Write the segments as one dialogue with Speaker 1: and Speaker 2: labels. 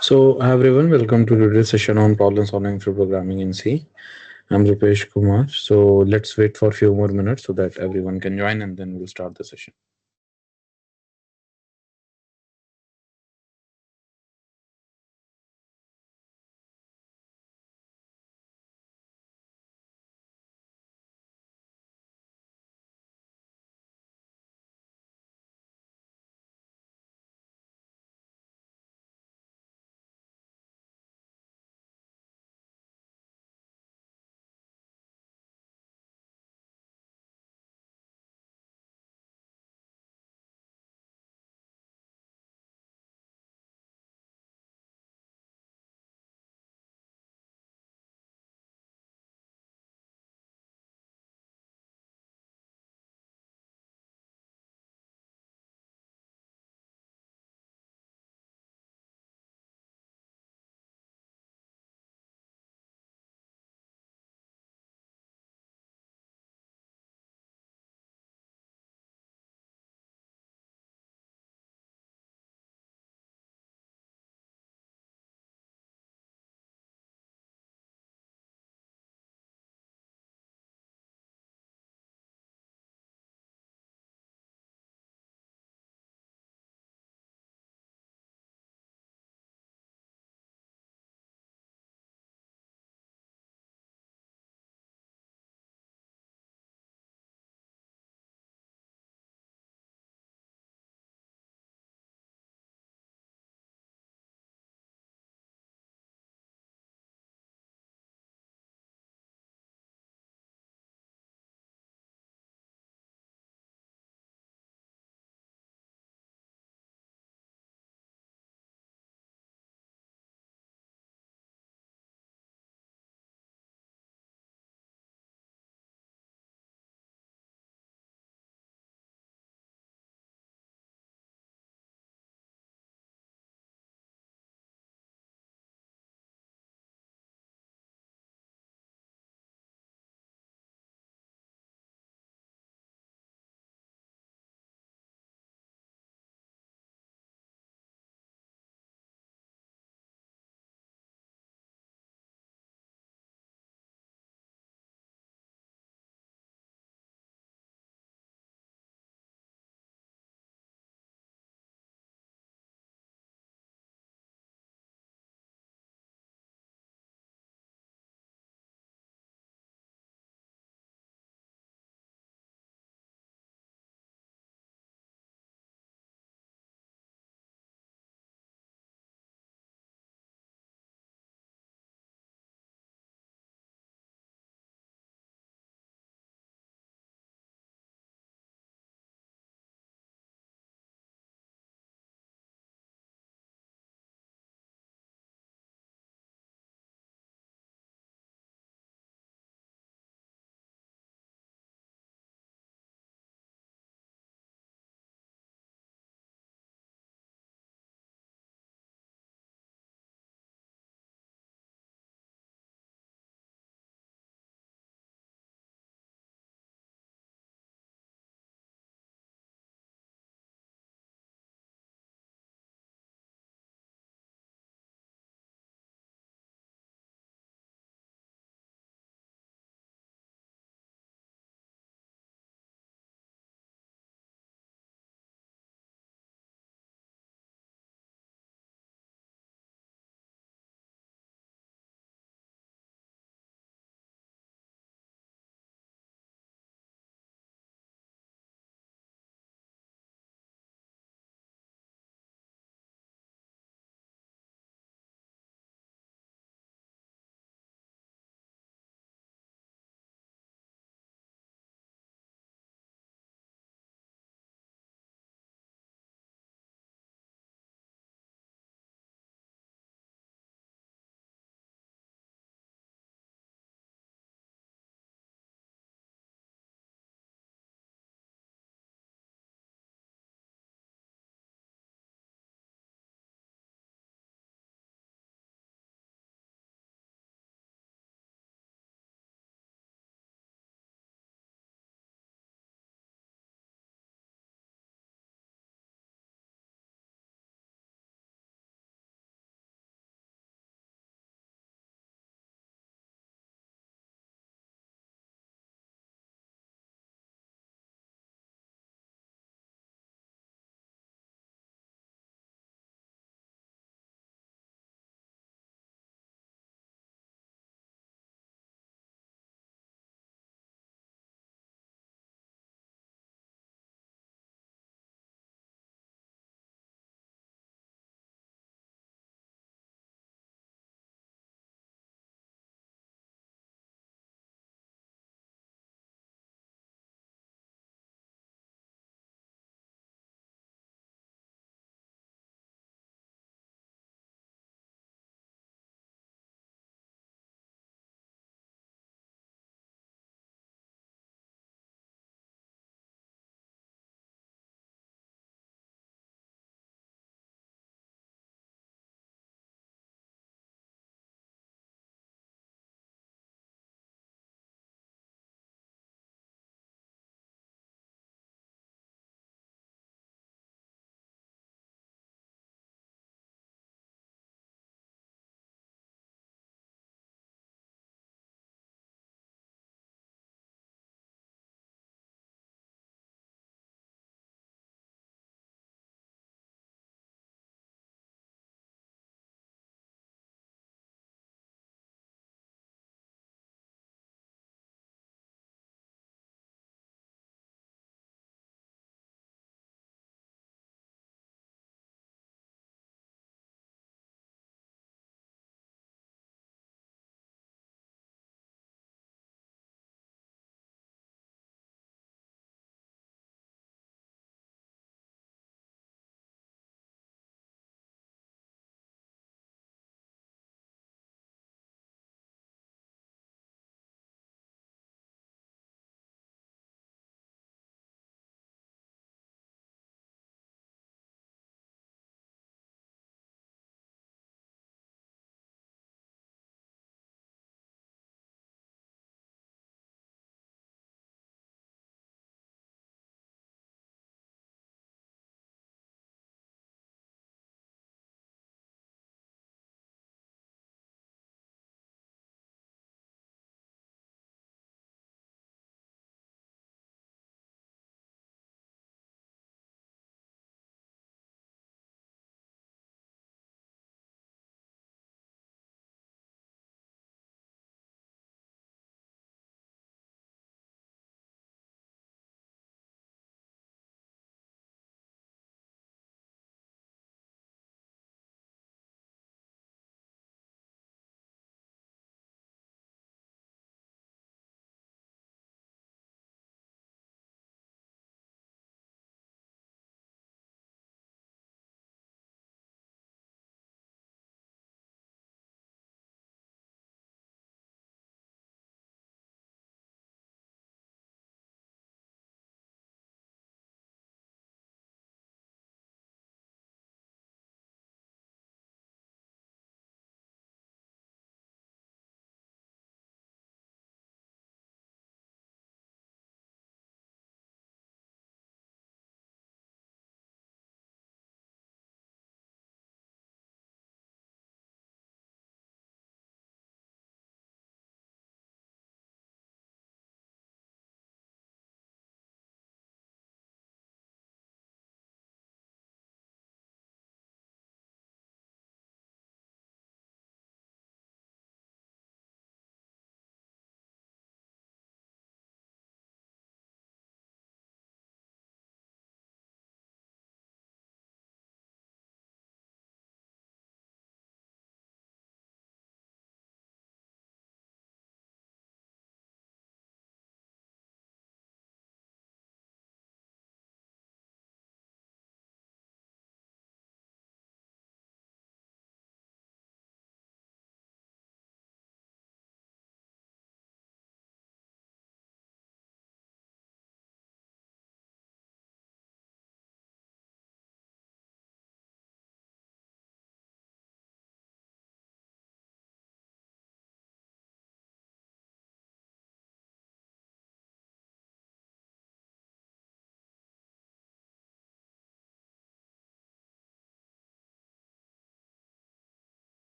Speaker 1: So, hi everyone, welcome to today's session on problem solving through programming in C. I'm Rupesh Kumar. So, let's wait for a few more minutes so that everyone can join and then we'll start the session.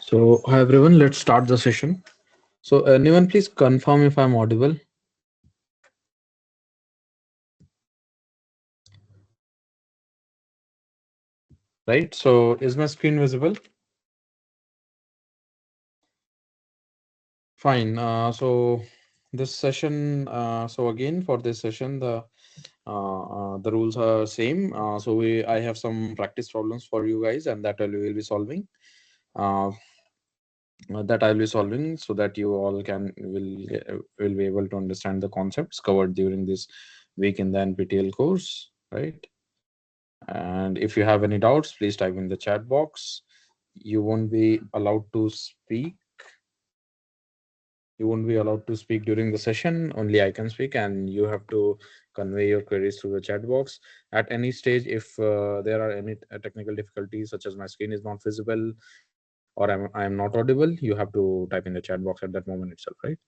Speaker 1: So, hi everyone, let's start the session. So, anyone please confirm if I'm audible, right? So, is my screen visible? Fine. So, this session, so again for this session, the rules are same. I have some practice problems for you guys, and that we will be solving. Uh, that I'll be solving so that you all will be able to understand the concepts covered during this week in the NPTEL course, right? And if you have any doubts, please type in the chat box. You won't be allowed to speak. You won't be allowed to speak during the session. Only I can speak, and you have to convey your queries through the chat box. At any stage, if there are any technical difficulties, such as my screen is not visible or I'm not audible, you have to type in the chat box at that moment itself, right?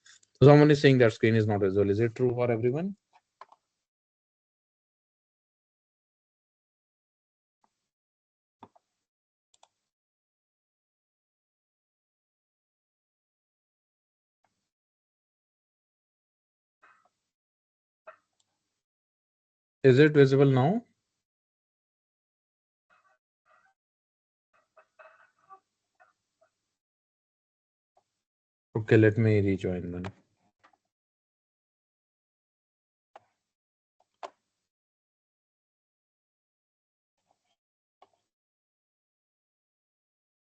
Speaker 1: So someone is saying that screen is not visible. Is it true for everyone? Is it visible now? Okay, let me rejoin then.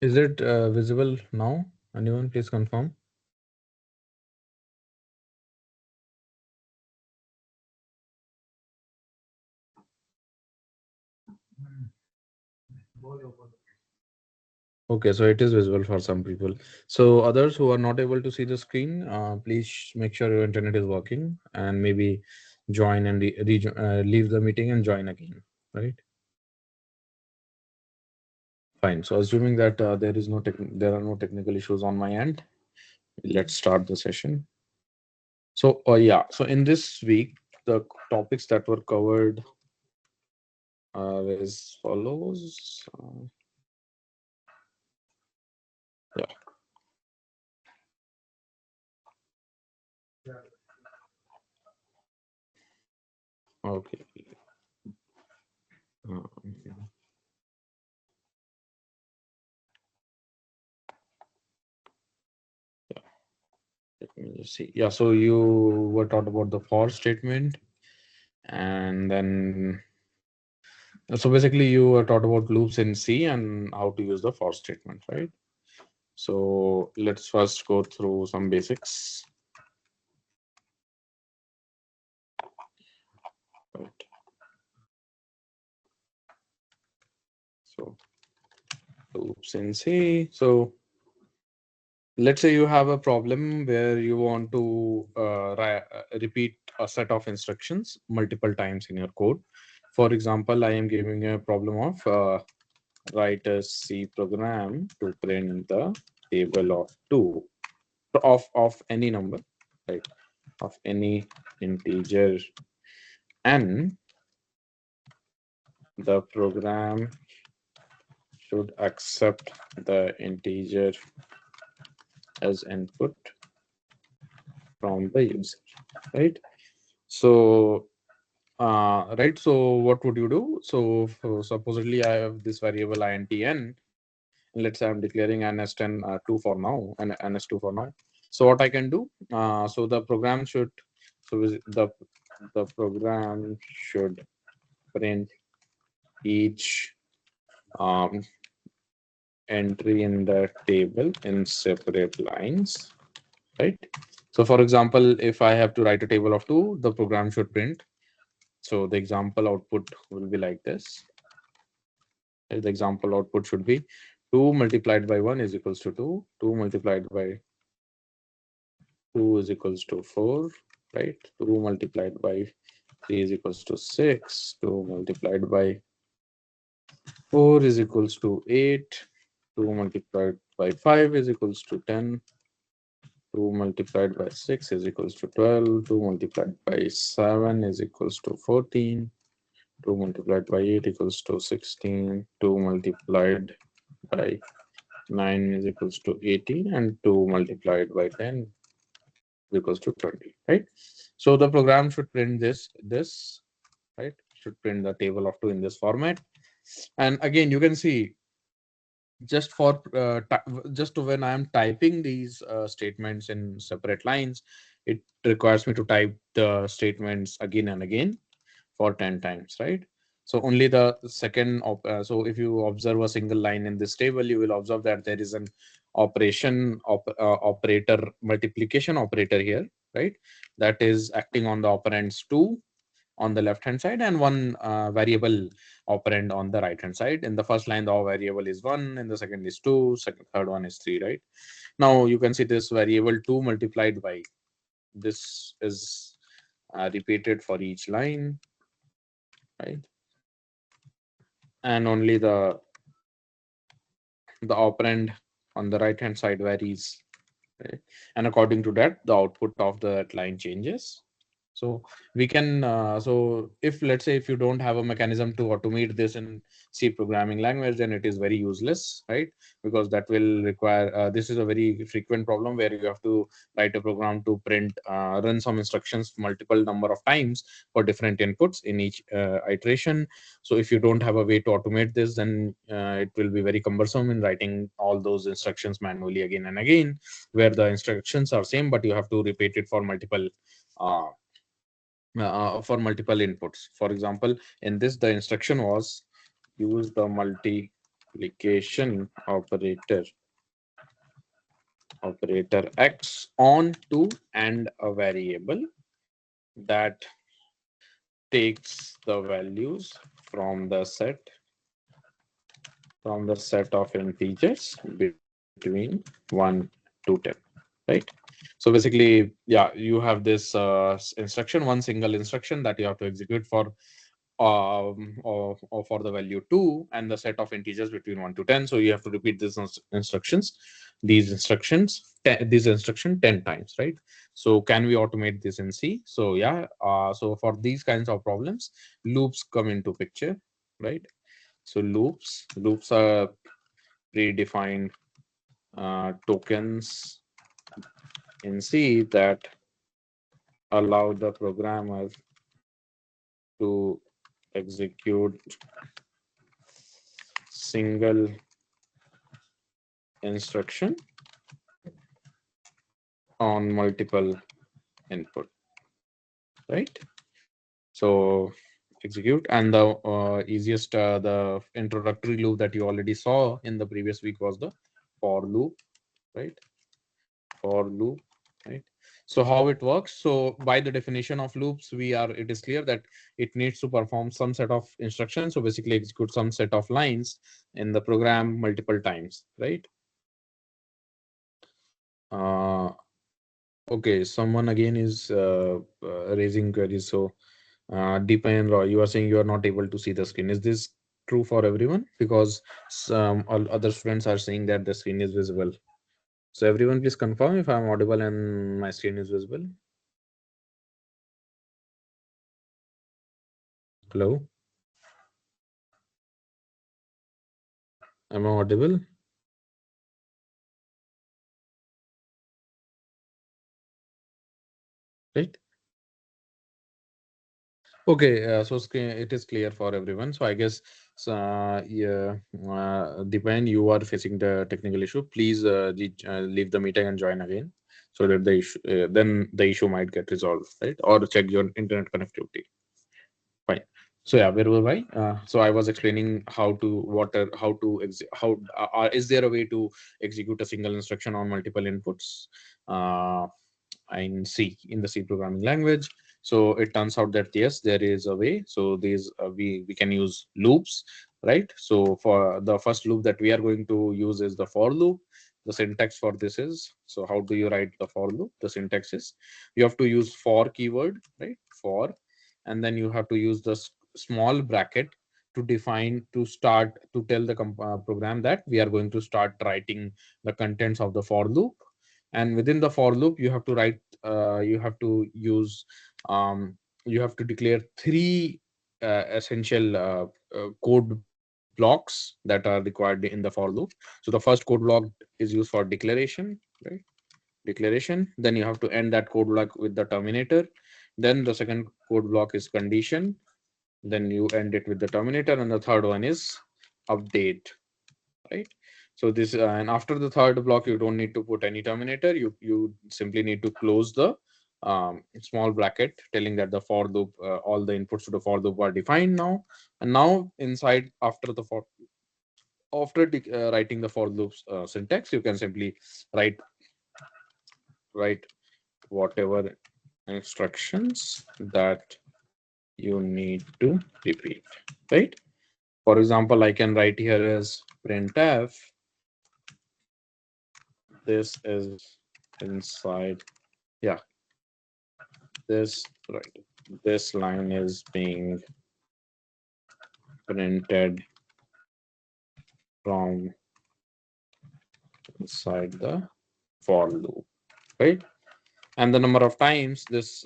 Speaker 1: Is it visible now? Anyone, please confirm. Okay, so it is visible for some people. So others who are not able to see the screen, please make sure your internet is working and maybe join and leave the meeting and join again, right? Fine. So assuming that there are no technical issues on my end, let's start the session. So yeah, so in this week, the topics that were covered are as follows. Yeah. Okay. Uh, Let me just see. Yeah, so you were taught about the for statement, and then so basically you were taught about loops in C and how to use the for statement, right? So let's first go through some basics. Right. So loops in C. So let's say you have a problem where you want to repeat a set of instructions multiple times in your code. For example, I am giving you a problem of write a C program to print the table of two of any number, right? Of any integer n. The program should accept the integer as input from the user, right? So right, so what would you do? So supposedly I have this variable intn. Let's say I'm declaring ns10 2 for now and ns2 for now. So what I can do, so the program should, the program should print each um, entry in the table in separate lines, right? So for example, if I have to write a table of two, the program should print. So the example output will be like this. The example output should be 2 multiplied by 1 is equals to 2, 2 multiplied by 2 is equals to 4, right? 2 multiplied by 3 is equals to 6, 2 multiplied by 4 is equals to 8, 2 multiplied by 5 is equals to 10, 2 multiplied by 6 is equals to 12, 2 multiplied by 7 is equals to 14, 2 multiplied by 8 equals to 16, 2 multiplied by 9 is equals to 18, and 2 multiplied by 10 is equals to 20, right? So the program should print this, right? Should print the table of 2 in this format. And again, you can see just for just when I am typing these statements in separate lines, it requires me to type the statements again and again for 10 times, right? So only the second so if you observe a single line in this table, you will observe that there is an operator, multiplication operator here, right? That is acting on the operands 2 on the left hand side, and one variable operand on the right hand side. In the first line, the variable is 1, in the second is 2, third one is 3, right? Now you can see this variable 2 multiplied by this is repeated for each line, right? And only the operand on the right hand side varies, right? And according to that, the output of that line changes. So we can so if, let's say, if you don't have a mechanism to automate this in C programming language, then it is very useless, right? Because that will require this is a very frequent problem where you have to write a program to print run some instructions multiple number of times for different inputs in each iteration. So if you don't have a way to automate this, then it will be very cumbersome in writing all those instructions manually again and again, where the instructions are same, but you have to repeat it uh, for multiple inputs. For example, in this, the instruction was use the multiplication operator x on to and a variable that takes the values from the set of integers between 1 to 10, right? So basically, yeah, you have this instruction, one single instruction that you have to execute for or for the value 2 and the set of integers between 1 to 10. So you have to repeat these instruction 10 times, right? So can we automate this in C? So yeah, so for these kinds of problems, loops come into picture, right? So loops are predefined tokens in C that allow the programmer to execute single instruction on multiple input, right? So execute, and the easiest the introductory loop that you already saw in the previous week was the for loop, right? For loop, right? So how it works? So by the definition of loops, it is clear that it needs to perform some set of instructions, so basically execute some set of lines in the program multiple times, right? uh, okay, someone again is raising queries. So Deepan Roy, you are saying you are not able to see the screen. Is this true for everyone? Because some all other students are saying that the screen is visible. So everyone, please confirm if I'm audible and my screen is visible. Hello, am I audible? Right. Okay, so screen, it is clear for everyone. So I guess, yeah, Deepan, you are facing the technical issue. Please leave the meeting and join again, so that then the issue might get resolved, right? Or check your internet connectivity. Fine. So yeah, where were I? So I was explaining how to is there a way to execute a single instruction on multiple inputs in the C programming language. So it turns out that yes, there is a way. So these we can use loops, right? So for the first loop that we are going to use is the for loop. The syntax for this is, so how do you write the for loop? The syntax is, you have to use for keyword, right? For, and then you have to use the small bracket to define, to start, to tell the program that we are going to start writing the contents of the for loop. And within the for loop, you have to write you have to use you have to declare three essential code blocks that are required in the for loop. So the first code block is used for declaration, right? Declaration. Then you have to end that code block with the terminator. Then the second code block is condition. Then you end it with the terminator, and the third one is update, right? So this and after the third block, you don't need to put any terminator. You simply need to close the small bracket telling that the for loop, all the inputs to the for loop are defined now. And now inside after the for after writing the for loops syntax, you can simply write whatever instructions that you need to repeat, right? For example, I can write here as printf, this is inside, yeah, this, right, this line is being printed from inside the for loop, right? And the number of times this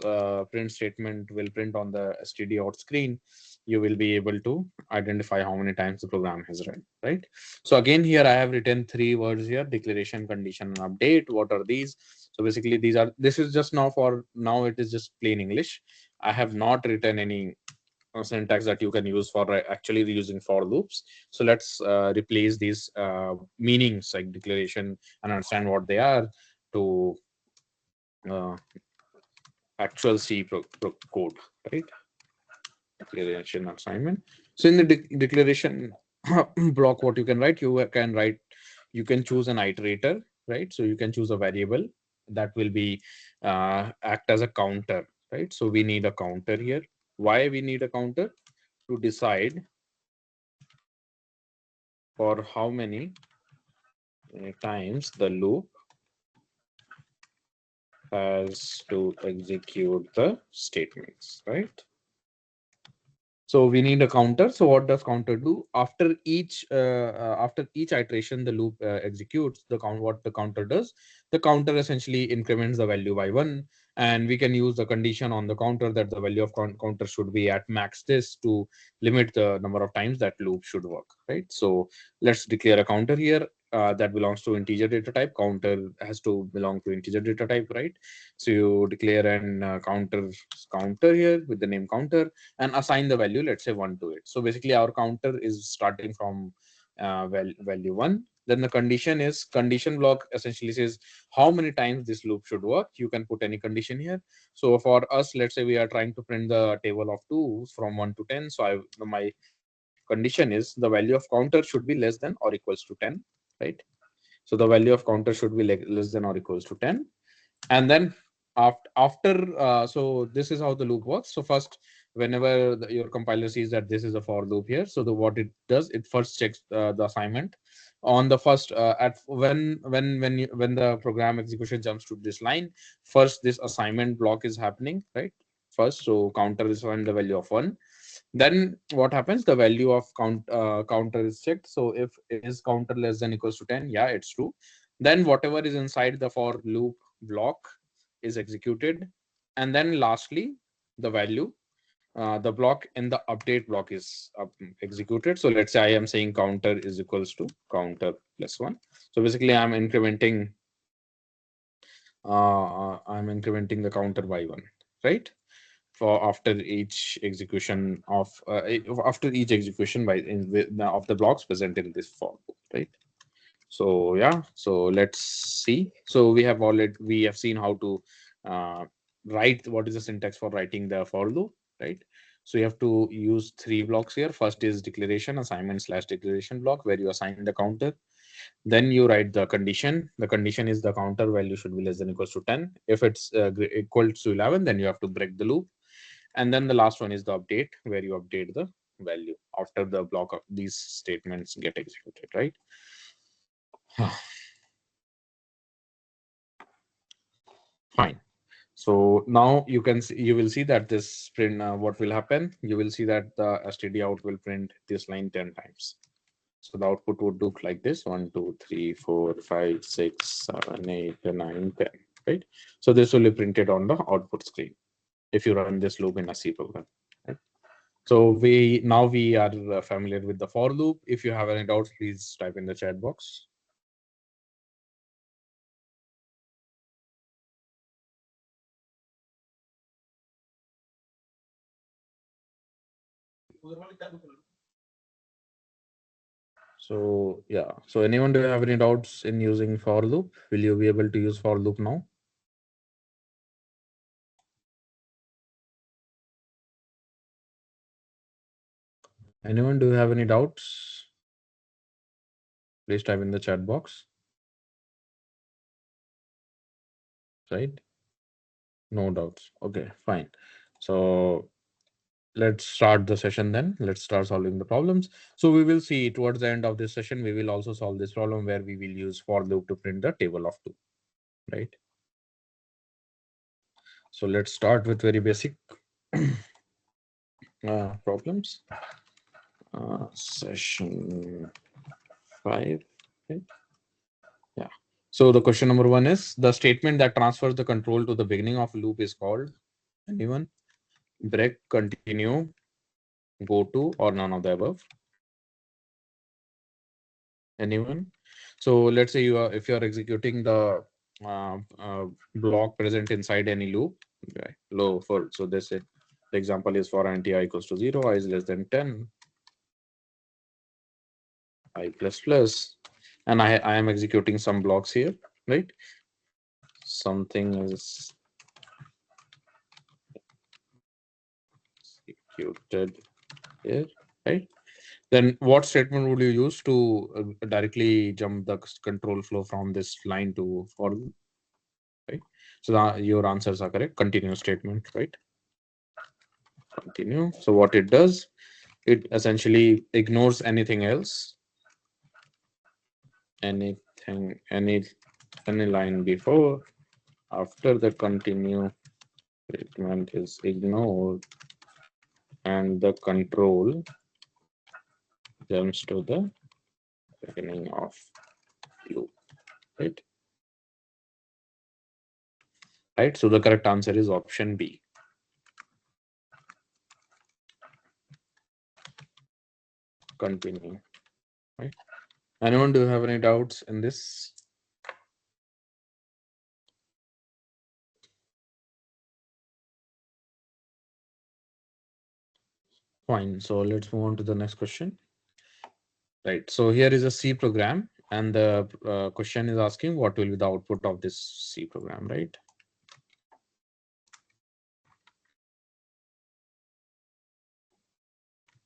Speaker 1: print statement will print on the std out screen, you will be able to identify how many times the program has run, right? So again, here I have written three words here: declaration, condition, and update. What are these? So basically this is just now, for now it is just plain English. I have not written any syntax that you can use for actually using for loops. So let's replace these meanings like declaration and understand what they are to uh, actual C code, right? Declaration assignment. So in the declaration block, what you can write, you can choose an iterator, right? So you can choose a variable that will be act as a counter, right? So we need a counter here. Why we need a counter? To decide for how many times the loop has to execute the statements, right? So we need a counter. So what does counter do? After each iteration, the loop executes the count. What the counter does? The counter essentially increments the value by one, and we can use the condition on the counter that the value of counter should be at max this to limit the number of times that loop should work. Right. So let's declare a counter here. That belongs to integer data type. Counter has to belong to integer data type, right? So you declare an counter here with the name counter and assign the value, let's say 1 to it. So basically our counter is starting from value 1. Then the condition block essentially says how many times this loop should work. You can put any condition here. So for us, let's say we are trying to print the table of 2 from 1 to 10. So my condition is the value of counter should be less than or equals to 10, right? So the value of counter should be less than or equals to 10. And then so this is how the loop works. So first, whenever your compiler sees that this is a for loop here, so what it does, it first checks the assignment on the first at when the program execution jumps to this line. First, this assignment block is happening, right? First, so counter is on the value of 1. Then what happens? The value of counter is checked. So if is counter less than equals to 10, yeah, it's true. Then whatever is inside the for loop block is executed. And then lastly, the value, the block in the update block is executed. So let's say I am saying counter is equals to counter plus 1. So basically I'm incrementing the counter by 1, right? For after each execution of the blocks present in this for loop, right? So yeah, so let's see. So we have seen how to uh, write what is the syntax for writing the for loop, right? So you have to use three blocks here. First is declaration, assignment slash declaration block, where you assign the counter. Then you write the condition. The condition is the counter value should be less than equals to 10. If it's equal to 11, then you have to break the loop. And then the last one is the update, where you update the value after the block of these statements get executed, right? Fine. So now you will see that this print, what will happen? You will see that the std out will print this line 10 times. So the output would look like this: 1, 2, 3, 4, 5, 6, 7, 8, 9, 10. Right. So this will be printed on the output screen if you run this loop in a C program. Right? So now we are familiar with the for loop. If you have any doubts, please type in the chat box. So yeah, so anyone do you have any doubts in using for loop? Will you be able to use for loop now? Anyone do you have any doubts? Please type in the chat box. Right? No doubts. Okay, fine. So let's start the session then. Let's start solving the problems. So we will see towards the end of this session, we will also solve this problem where we will use for loop to print the table of two, right? So let's start with very basic problems. Session 5. Okay. Yeah. So the question number 1 is the statement that transfers the control to the beginning of loop is called anyone? Break, continue, go to, or none of the above? Anyone? So let's say if you are executing the block present inside any loop, right? Low for so this is the example is for anti I equals to 0, I is less than 10, I plus plus, and I am executing some blocks here, right? Something is executed here, right? Then what statement would you use to directly jump the control flow from this line to for loop, right? So your answers are correct. Continue statement, right? Continue. So what it does, it essentially ignores anything else, anything, any line before, after the continue statement is ignored, and the control jumps to the beginning of loop, right? Right. So the correct answer is option B. Continue. Right. Anyone do you have any doubts in this? Fine. So let's move on to the next question. Right. So here is a C program, and the question is asking what will be the output of this C program, right?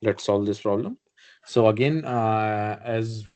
Speaker 1: Let's solve this problem. So again, as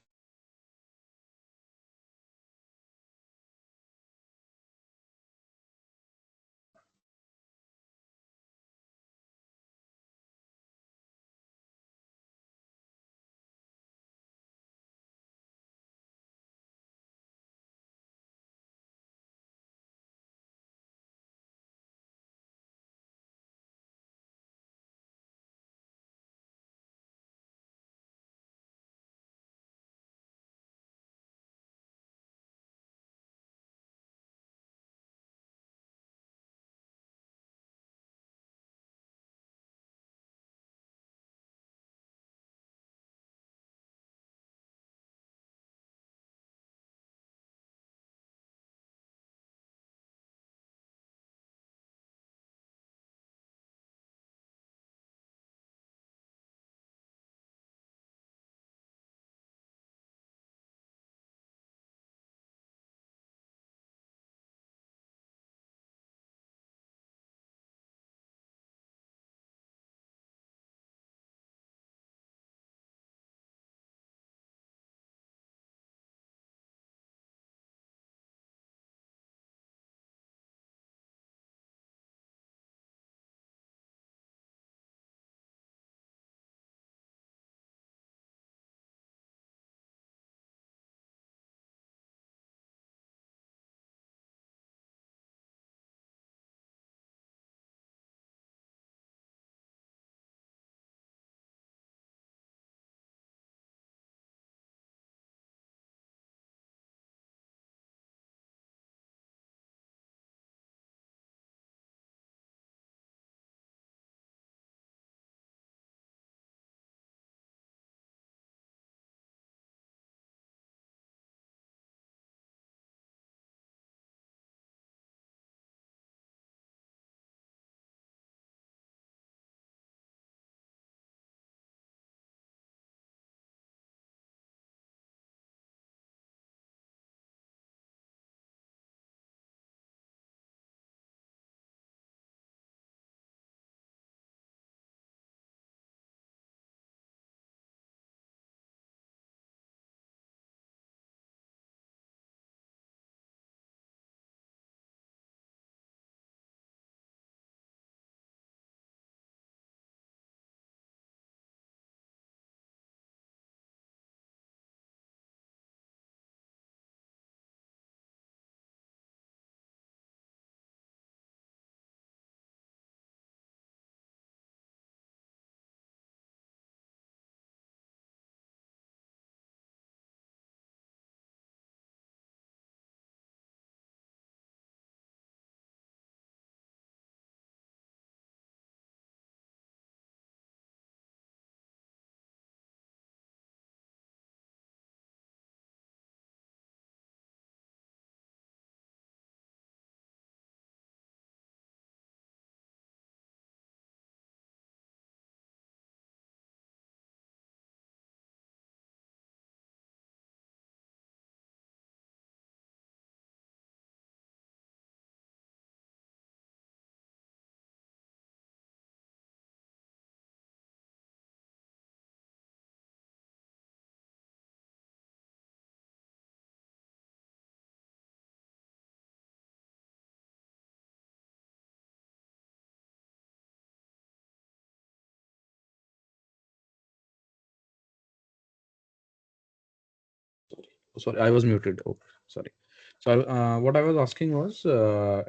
Speaker 1: Sorry, I was muted. Oh, sorry. So what I was asking was,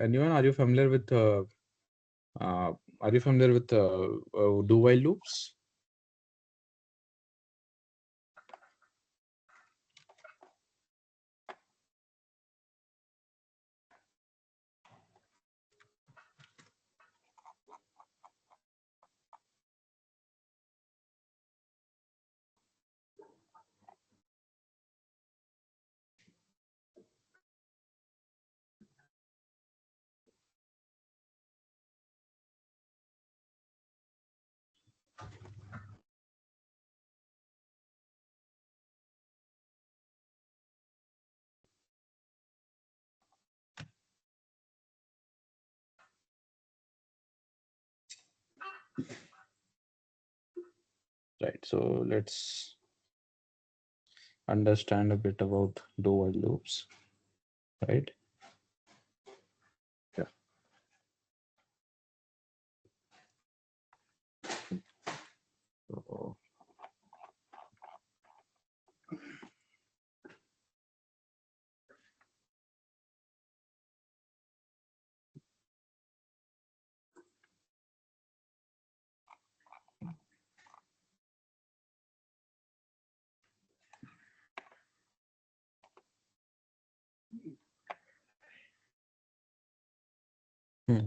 Speaker 1: anyone, are you familiar with uh, do while loops? Right. So let's understand a bit about do while loops. Right. Yeah. So,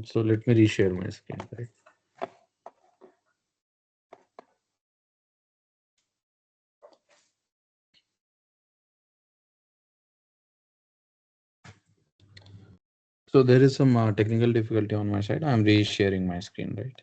Speaker 1: so let me reshare my screen. Right. So there is some technical difficulty on my side. I'm resharing my screen. Right.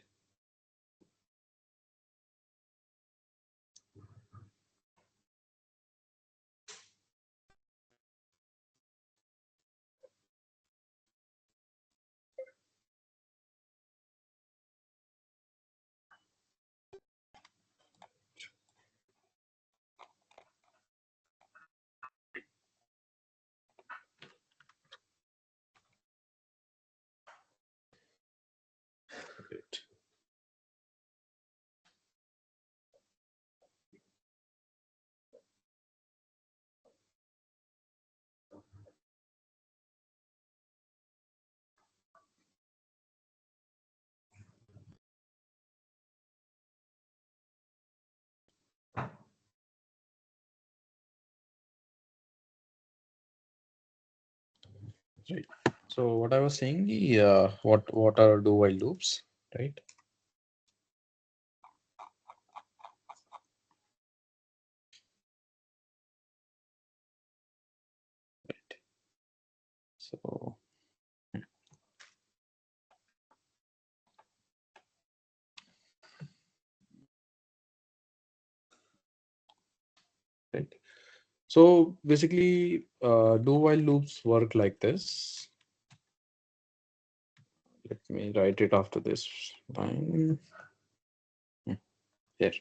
Speaker 1: Right. Right. So what I was saying, the what are do while loops, right? Right. So right. So basically, do while loops work like this. Let me write it after this line. Here,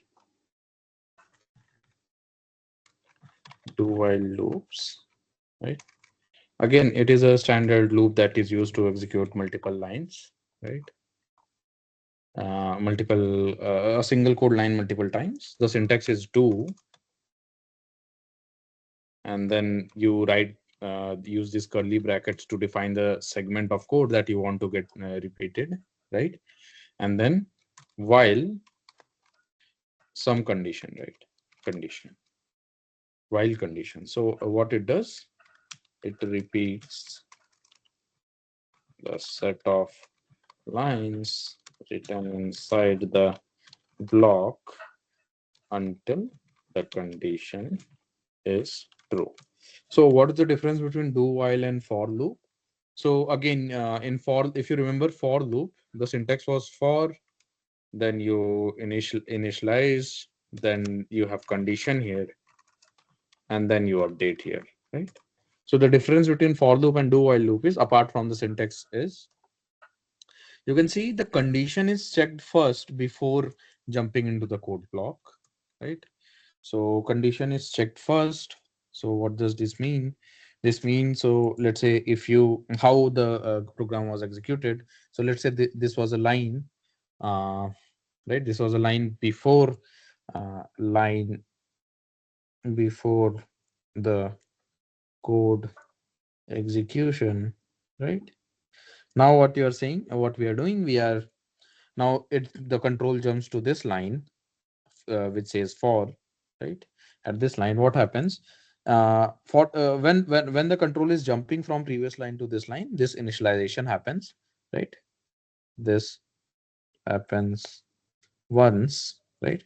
Speaker 1: do while loops, right? Again, it is a standard loop that is used to execute multiple lines, right? A single code line multiple times. The syntax is do, and then you write use these curly brackets to define the segment of code that you want to get repeated, right? And then while some condition, right? Condition, while condition. So what it does, it repeats the set of lines written inside the block until the condition is true. So what is the difference between do while and for loop? So again, in for, if you remember for loop, the syntax was for, then you initialize, then you have condition here, and then you update here, right? So the difference between for loop and do while loop is, apart from the syntax, is you can see the condition is checked first before jumping into the code block, right? So condition is checked first. So what does this mean? This means, so let's say if you, how the program was executed. So let's say this was a line, right? This was a line before line before the code execution, right? Now what you are saying, what we are doing, we are now the control jumps to this line, which says for, right? At this line, what happens? When the control is jumping from previous line to this line, this initialization happens, right? This happens once, right?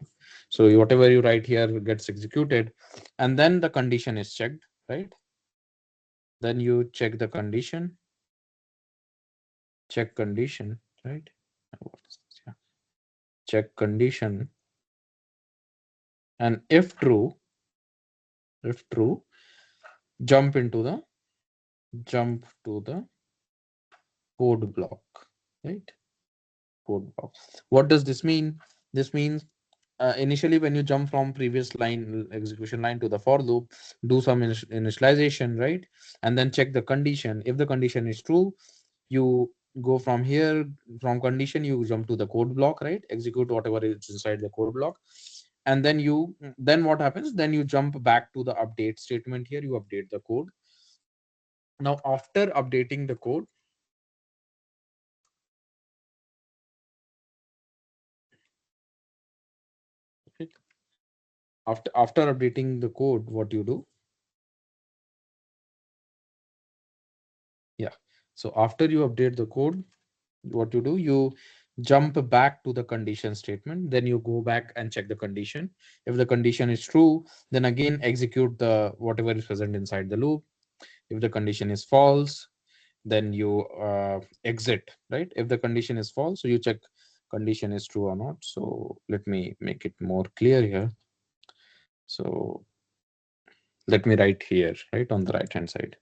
Speaker 1: So whatever you write here gets executed, and then the condition is checked, right? Then you check the condition, check condition, right? What is this? Yeah. Check condition, and if true, jump to the code block, right? Code block. What does this mean? This means initially when you jump from previous line execution line to the for loop, do some initialization, right? And then check the condition. If the condition is true, you go from here, from condition you jump to the code block, right? Execute whatever is inside the code block, and then what happens? Then you jump back to the update statement. Here you update the code. Now after updating the code, right? After updating the code, what you do? Yeah. So after you update the code, what you do? You jump back to the condition statement. Then you go back and check the condition. If the condition is true, then again execute the whatever is present inside the loop. If the condition is false, then you exit, right? If the condition is false, so you check condition is true or not. So let me make it more clear here. So let me write here, right, on the right hand side.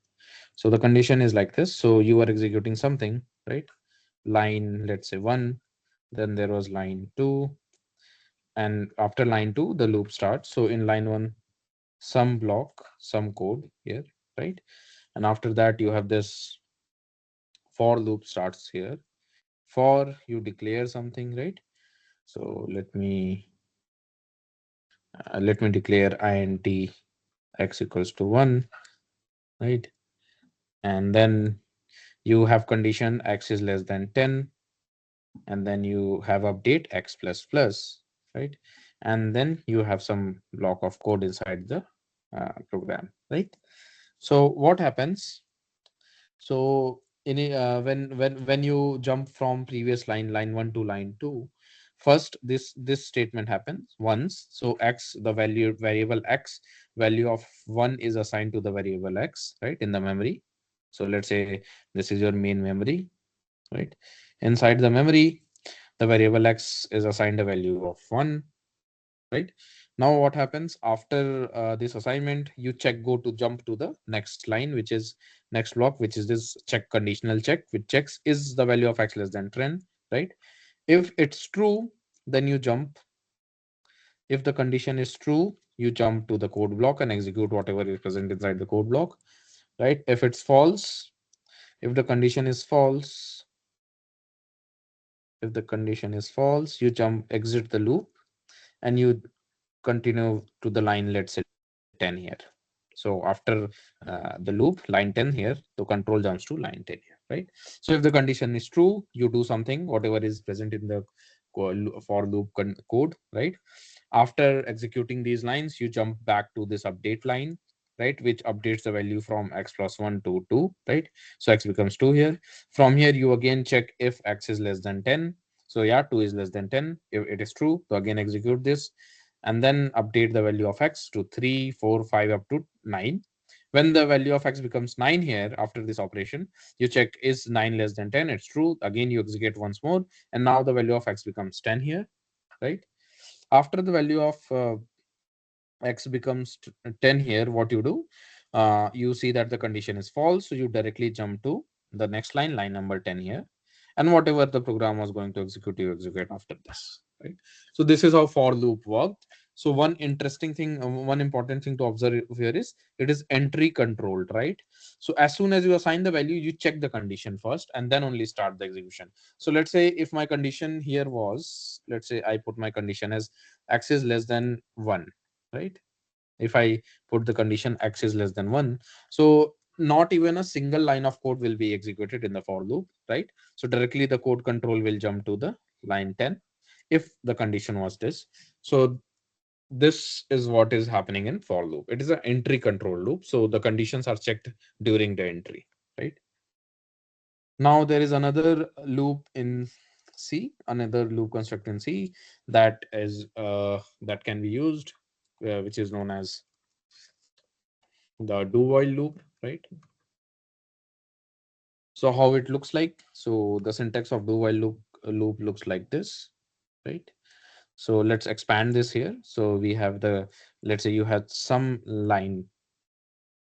Speaker 1: So the condition is like this. So you are executing something, right? Line, let's say 1, then there was line 2, and after line 2 the loop starts. So in line 1, some block, some code here, right? And after that you have this for loop starts here. For you declare something, right? So let me declare int x equals to 1, right? And then you have condition x is less than 10, and then you have update x plus plus, right? And then you have some block of code inside the program, right? So what happens? So when you jump from previous line 1 to line 2, first this statement happens once. So x, the variable x, value of 1 is assigned to the variable x, right, in the memory. So let's say this is your main memory, right? Inside the memory, the variable x is assigned a value of 1, right? Now what happens after this assignment? You go to jump to the next line, which is next block, which is this check conditional check, which checks is the value of x less than 10, right? If it's true, then you jump. If the condition is true, you jump to the code block and execute whatever is present inside the code block, right? If it's false, if the condition is false, if the condition is false, you jump, exit the loop, and you continue to the line, let's say 10 here. So after the loop, line 10 here, the control jumps to line 10 here, right? So if the condition is true, you do something, whatever is present in the for loop code, right? After executing these lines, you jump back to this update line, right, which updates the value from x plus 1 to 2, right? So x becomes 2 here. From here, you again check if x is less than 10. So yeah, 2 is less than 10. If it is true, so again execute this, and then update the value of x to 3, 4, 5 up to 9. When the value of x becomes 9 here, after this operation, you check is 9 less than 10. It's true. Again, you execute once more, and now the value of x becomes 10 here, right? After the value of x becomes 10 here, what you do? You see that the condition is false, so you directly jump to the next line, line number 10 here, and whatever the program was going to execute, you execute after this, right? So this is how for loop worked. So one interesting thing, one important thing to observe here is it is entry controlled, right? So as soon as you assign the value, you check the condition first and then only start the execution. So let's say if my condition here was, let's say I put my condition as x is less than 1, right? if I put the condition x is less than 1, so not even a single line of code will be executed in the for loop, right? So directly the code control will jump to the line 10 if the condition was this. So this is what is happening in for loop. It is an entry control loop, so the conditions are checked during the entry, right? Now there is another loop in C, another loop construct in C that is that can be used, which is known as the do while loop, right? So how it looks like? So the syntax of do while loop looks like this, right? So let's expand this here. So we have the, let's say you had some line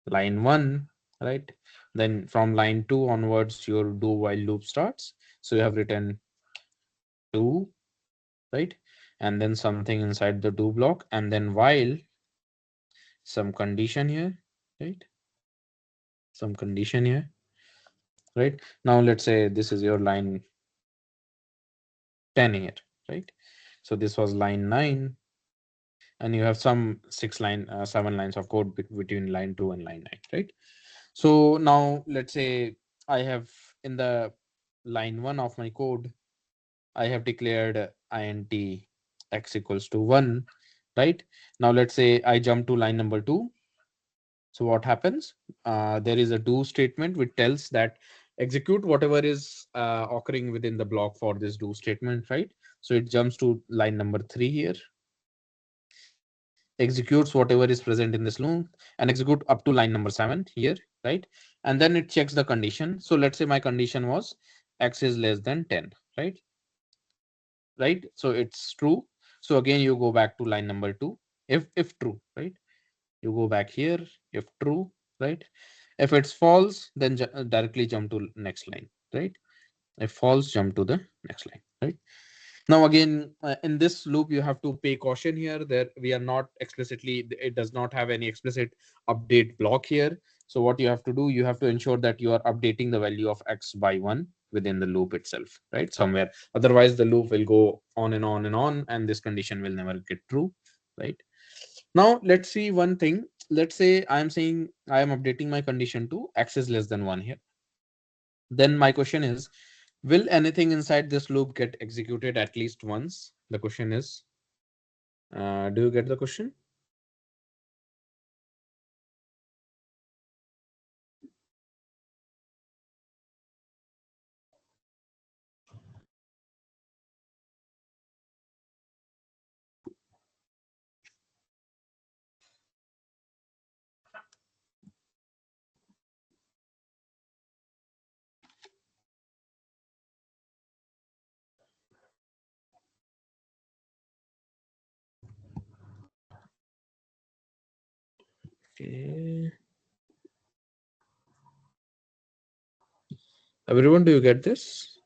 Speaker 1: 1, right? Then from line 2 onwards your do while loop starts. So you have written 2, right? And then something inside the do block, and then while some condition here, right? Some condition here, right? Now let's say this is your line 10 here, right? So this was line 9, and you have some 7 lines of code between line 2 and line 9, right? So now let's say I have in the line 1 of my code, I have declared int x equals to 1, right? Now let's say I jump to line number 2. So what happens? There is a do statement which tells that execute whatever is occurring within the block for this do statement, right? So it jumps to line number 3 here, executes whatever is present in this loop, and execute up to line number 7 here, right? And then it checks the condition. So let's say my condition was x is less than 10, right? Right? So it's true. So again, you go back to line number 2, if true, right? You go back here, if true, right? If it's false, then directly jump to next line, right? If false, jump to the next line, right? Now again, in this loop, you have to pay caution here that we are not explicitly, it does not have any explicit update block here. So what you have to do, you have to ensure that you are updating the value of x by 1 within the loop itself, right? Somewhere. Otherwise, the loop will go on and on and on, and this condition will never get true, right? Now let's see one thing. Let's say I am saying I am updating my condition to x is less than 1 here. Then my question is, will anything inside this loop get executed at least once? The question is, do you get the question? Okay. Everyone, do you get this?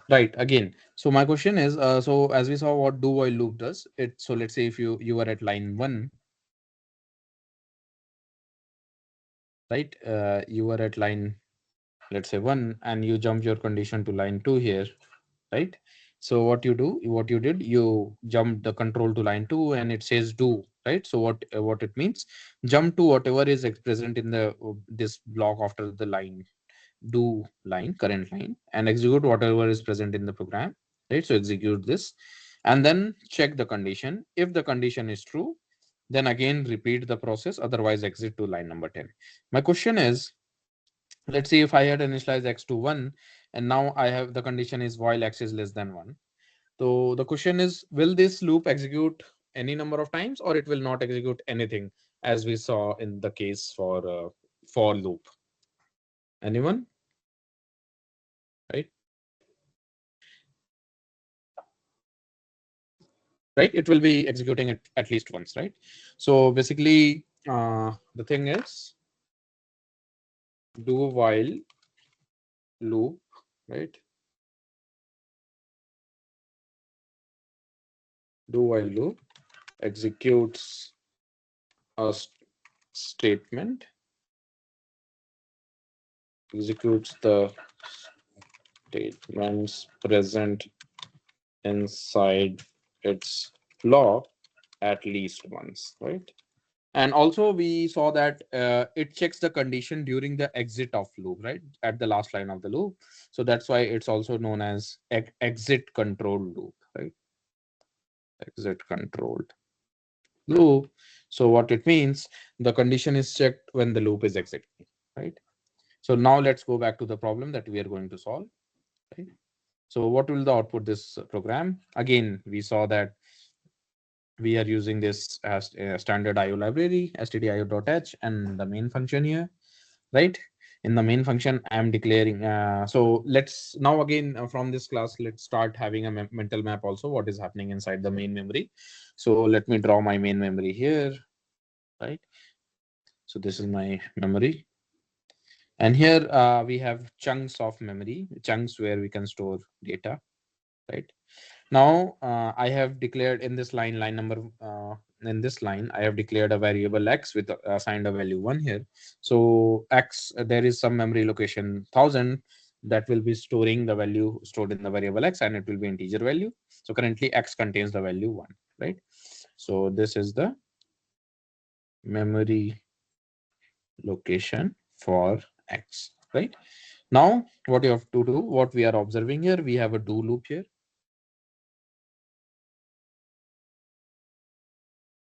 Speaker 1: Right. Again, so my question is, so as we saw what do while loop does, it, so let's say if you are at line 1, right? You are at line, let's say 1, and you jump your condition to line 2 here, right? So what you did, you jumped the control to line 2 and it says do, right? So what it means, jump to whatever is present in the this block after the line, do line, current line, and execute whatever is present in the program, right? So execute this and then check the condition. If the condition is true, then again repeat the process, otherwise exit to line number 10. My question is, let's see if I had initialized x to 1 and now I have the condition is while x is less than 1. So the question is, will this loop execute any number of times or it will not execute anything, as we saw in the case for loop? Anyone? Right? Right? It will be executing it at least once, right? So basically, the thing is, do while loop, right? do while loop executes a statement, executes the statements present inside its block at least once, right? And also we saw that it checks the condition during the exit of loop, right? At the last line of the loop. So that's why it's also known as exit controlled loop, right? Exit controlled loop. So what it means, the condition is checked when the loop is exiting, right? So now let's go back to the problem that we are going to solve, right? So what will the output this program? Again, we saw that we are using this as a standard IO library, stdio.h, and the main function here, right? In the main function, I am declaring. So let's now again from this class, let's start having a mental map also what is happening inside the main memory. So let me draw my main memory here, right? So this is my memory. And here we have chunks of memory, chunks where we can store data, right? Now I have declared in this line number, in this line, I have declared a variable x with assigned a value 1 here. So x, there is some memory location 1000 that will be storing the value stored in the variable x, and it will be integer value. So currently x contains the value 1, right? So this is the memory location for x, right? Now what you have to do, what we are observing here, we have a do loop here.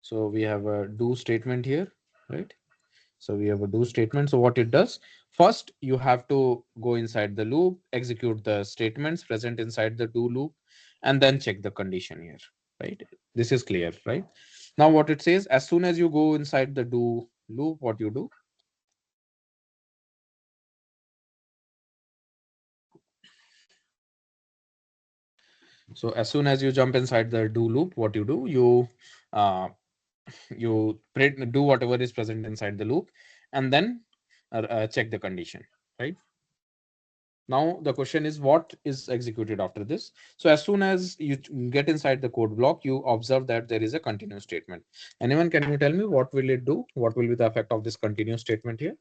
Speaker 1: So we have a do statement here, right? So we have a do statement. So what it does, first you have to go inside the loop, execute the statements present inside the do loop, and then check the condition here, right? This is clear, right? Now what it says, as soon as you go inside the do loop, what you do, so as soon as you jump inside the do loop, what you do, uh, you do whatever is present inside the loop, and then check the condition, right? Now the question is what is executed after this. So as soon as you get inside the code block, you observe that there is a continuous statement. Anyone, can you tell me what will it do? What will be the effect of this continuous statement here?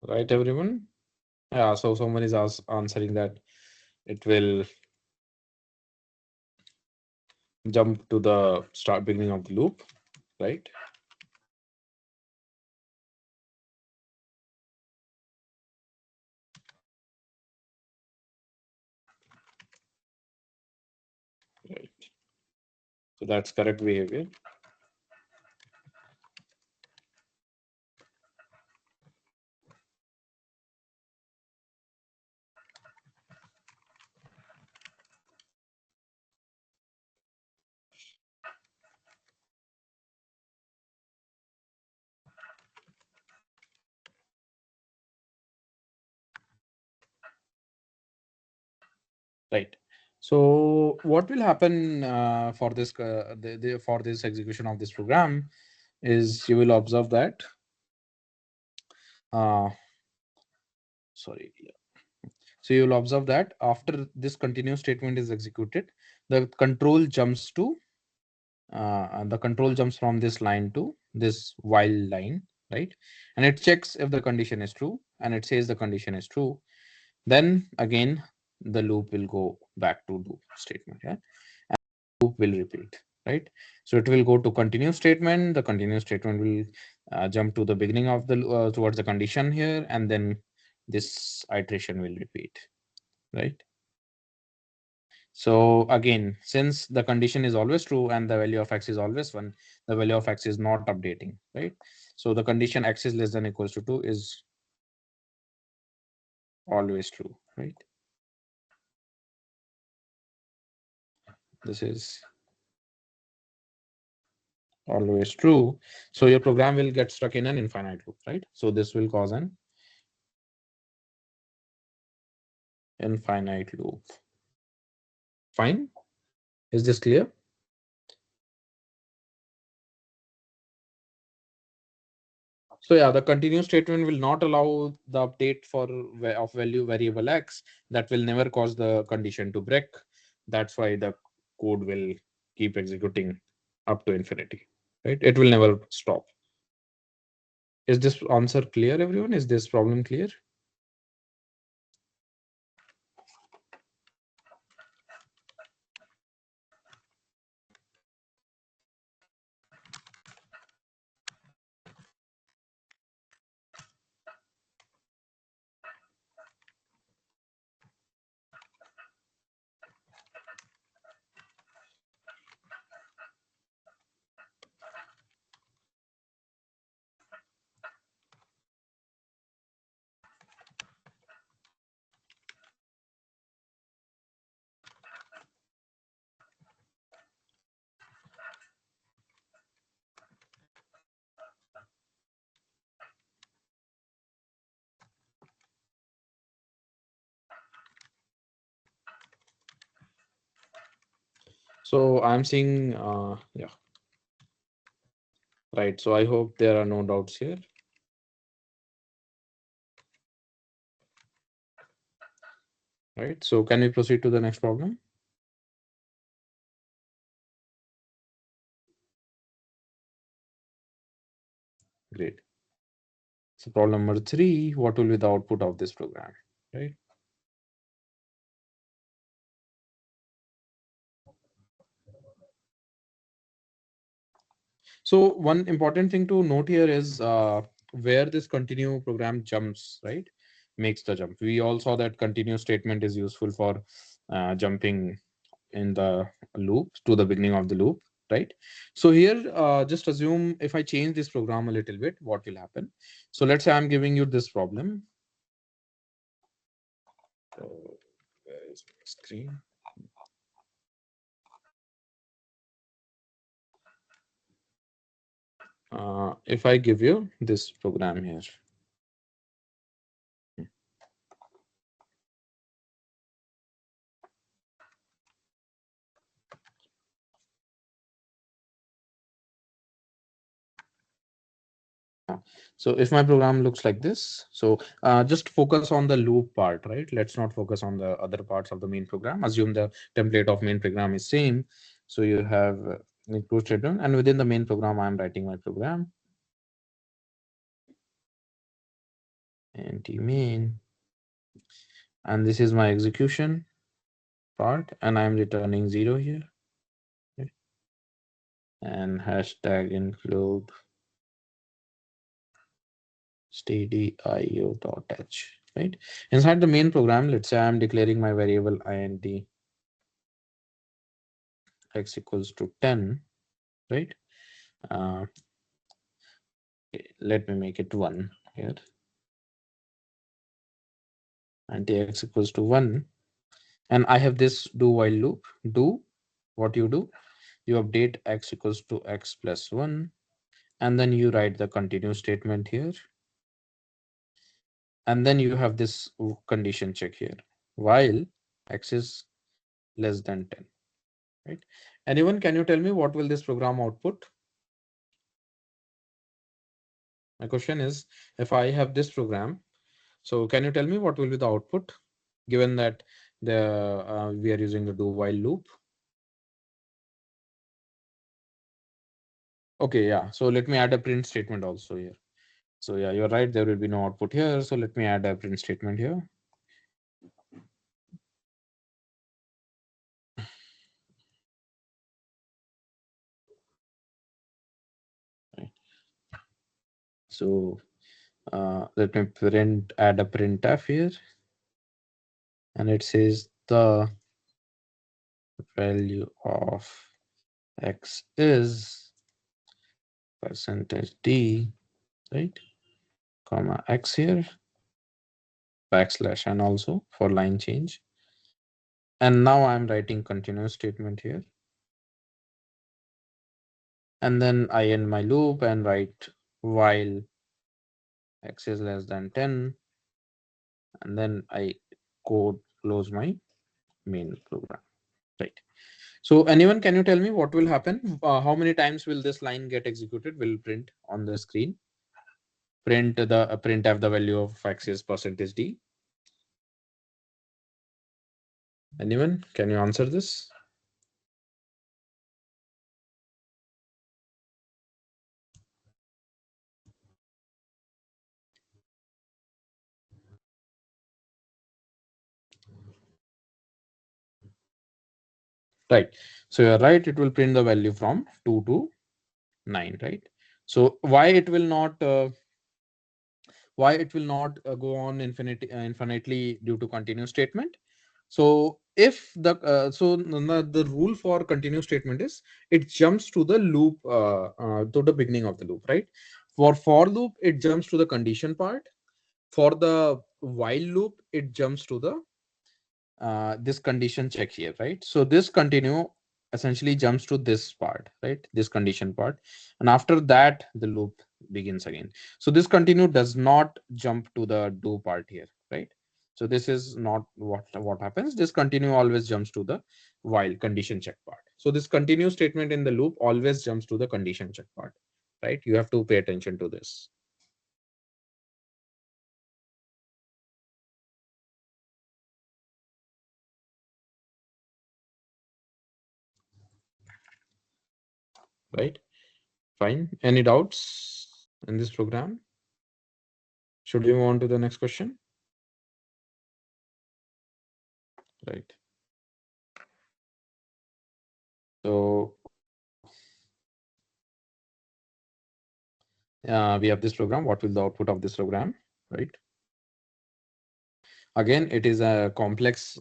Speaker 1: Right, everyone? Yeah, so someone is answering that it will jump to the start beginning of the loop, right? Right. So that's correct behavior. Right. So what will happen for this for this execution of this program is you will observe that uh, sorry. So you will observe that after this continuous statement is executed, the control jumps from this line to this while line, right? And it checks if the condition is true, and it says the condition is true, then again the loop will go back to do statement. Yeah, loop will repeat, right? So it will go to continue statement. The continue statement will jump to the beginning of the towards the condition here, and then this iteration will repeat, right? So again, since the condition is always true and the value of x is always 1, the value of x is not updating, right? So the condition x is less than equals to 2 is always true, right? This is always true. So your program will get stuck in an infinite loop, right? So this will cause an infinite loop. Fine. Is this clear? So yeah, the continue statement will not allow the update for of value variable x. That will never cause the condition to break. That's why the code will keep executing up to infinity, right? It will never stop. Is this answer clear, everyone? Is this problem clear? So I'm seeing, yeah, right. So I hope there are no doubts here. Right. So can we proceed to the next problem? Great. So problem number 3, what will be the output of this program, right? So one important thing to note here is where this continue program jumps, right? Makes the jump. We all saw that continue statement is useful for jumping in the loop to the beginning of the loop, right? So here, just assume if I change this program a little bit, what will happen? So let's say I'm giving you this problem. So where is my screen? If I give you this program here. So if my program looks like this, so just focus on the loop part, right? Let's not focus on the other parts of the main program. Assume the template of main program is same. So you have include statement, and within the main program, I'm writing my program. Anti main, and this is my execution part, and I'm returning 0 here. Okay. And hashtag include stdio.h, right? Inside the main program, let's say I'm declaring my variable int x equals to 10, right? Uh, let me make it 1 here. And x equals to 1. And I have this do while loop. Do what you do. You update x equals to x plus 1. And then you write the continue statement here. And then you have this condition check here. While x is less than 10. Right? Anyone, can you tell me what will this program output? My question is, if I have this program, so can you tell me what will be the output, given that we are using the do while loop? Okay, yeah. So let me add a print statement also here. So yeah, you're right. There will be no output here. So let me add a print statement here. Right. So let me add a printf here, and it says the value of x is %d, right, comma x here, backslash, and also for line change. And now I'm writing continuous statement here. And then I end my loop and write while x is less than 10. And then I close my main program. Right. So anyone, can you tell me what will happen? How many times will this line get executed? Will print on the screen? Printf the value of x is %d. Anyone? Can you answer this? Right. So you're right. It will print the value from 2 to 9. Right. So why it will not go on infinitely due to continuous statement? So if the rule for continuous statement is it jumps to the loop to the beginning of the loop, right? For loop, it jumps to the condition part. For the while loop, it jumps to the this condition check here, right? So this continue essentially jumps to this part, right? This condition part, and after that the loop begins again. So this continue does not jump to the do part here, right? So this is not what happens. This continue always jumps to the while condition check part. So this continue statement in the loop always jumps to the condition check part, right? You have to pay attention to this. Right? Fine. Any doubts in this program? Should we move on to the next question? Right. So we have this program. What will the output of this program? Right. Again, it is a complex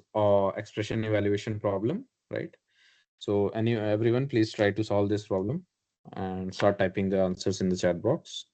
Speaker 1: expression evaluation problem. Right. So everyone, please try to solve this problem and start typing the answers in the chat box.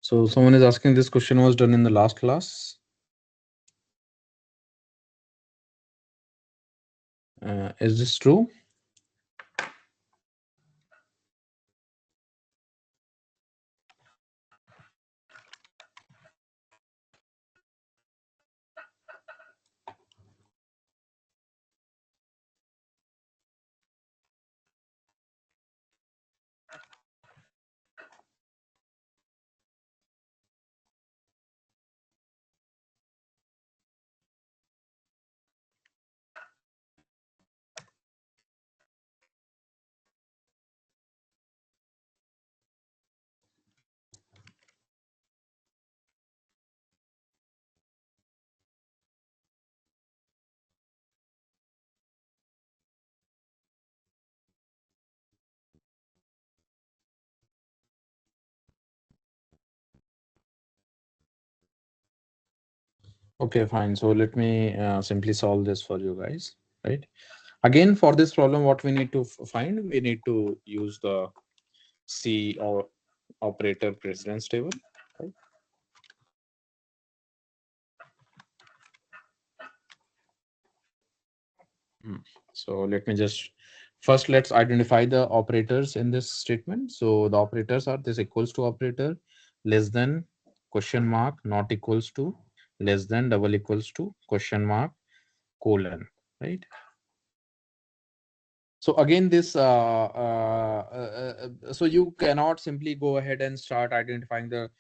Speaker 1: So someone is asking, this question was done in the last class. Is this true? Okay, fine. So let me simply solve this for you guys, right? Again, for this problem, what we need to find, we need to use the C or operator precedence table, right? So let me just first let's identify the operators in this statement. So the operators are this equals to operator, less than, question mark, not equals to, less than, double equals to, question mark, colon, right? So again, this so you cannot simply go ahead and start identifying the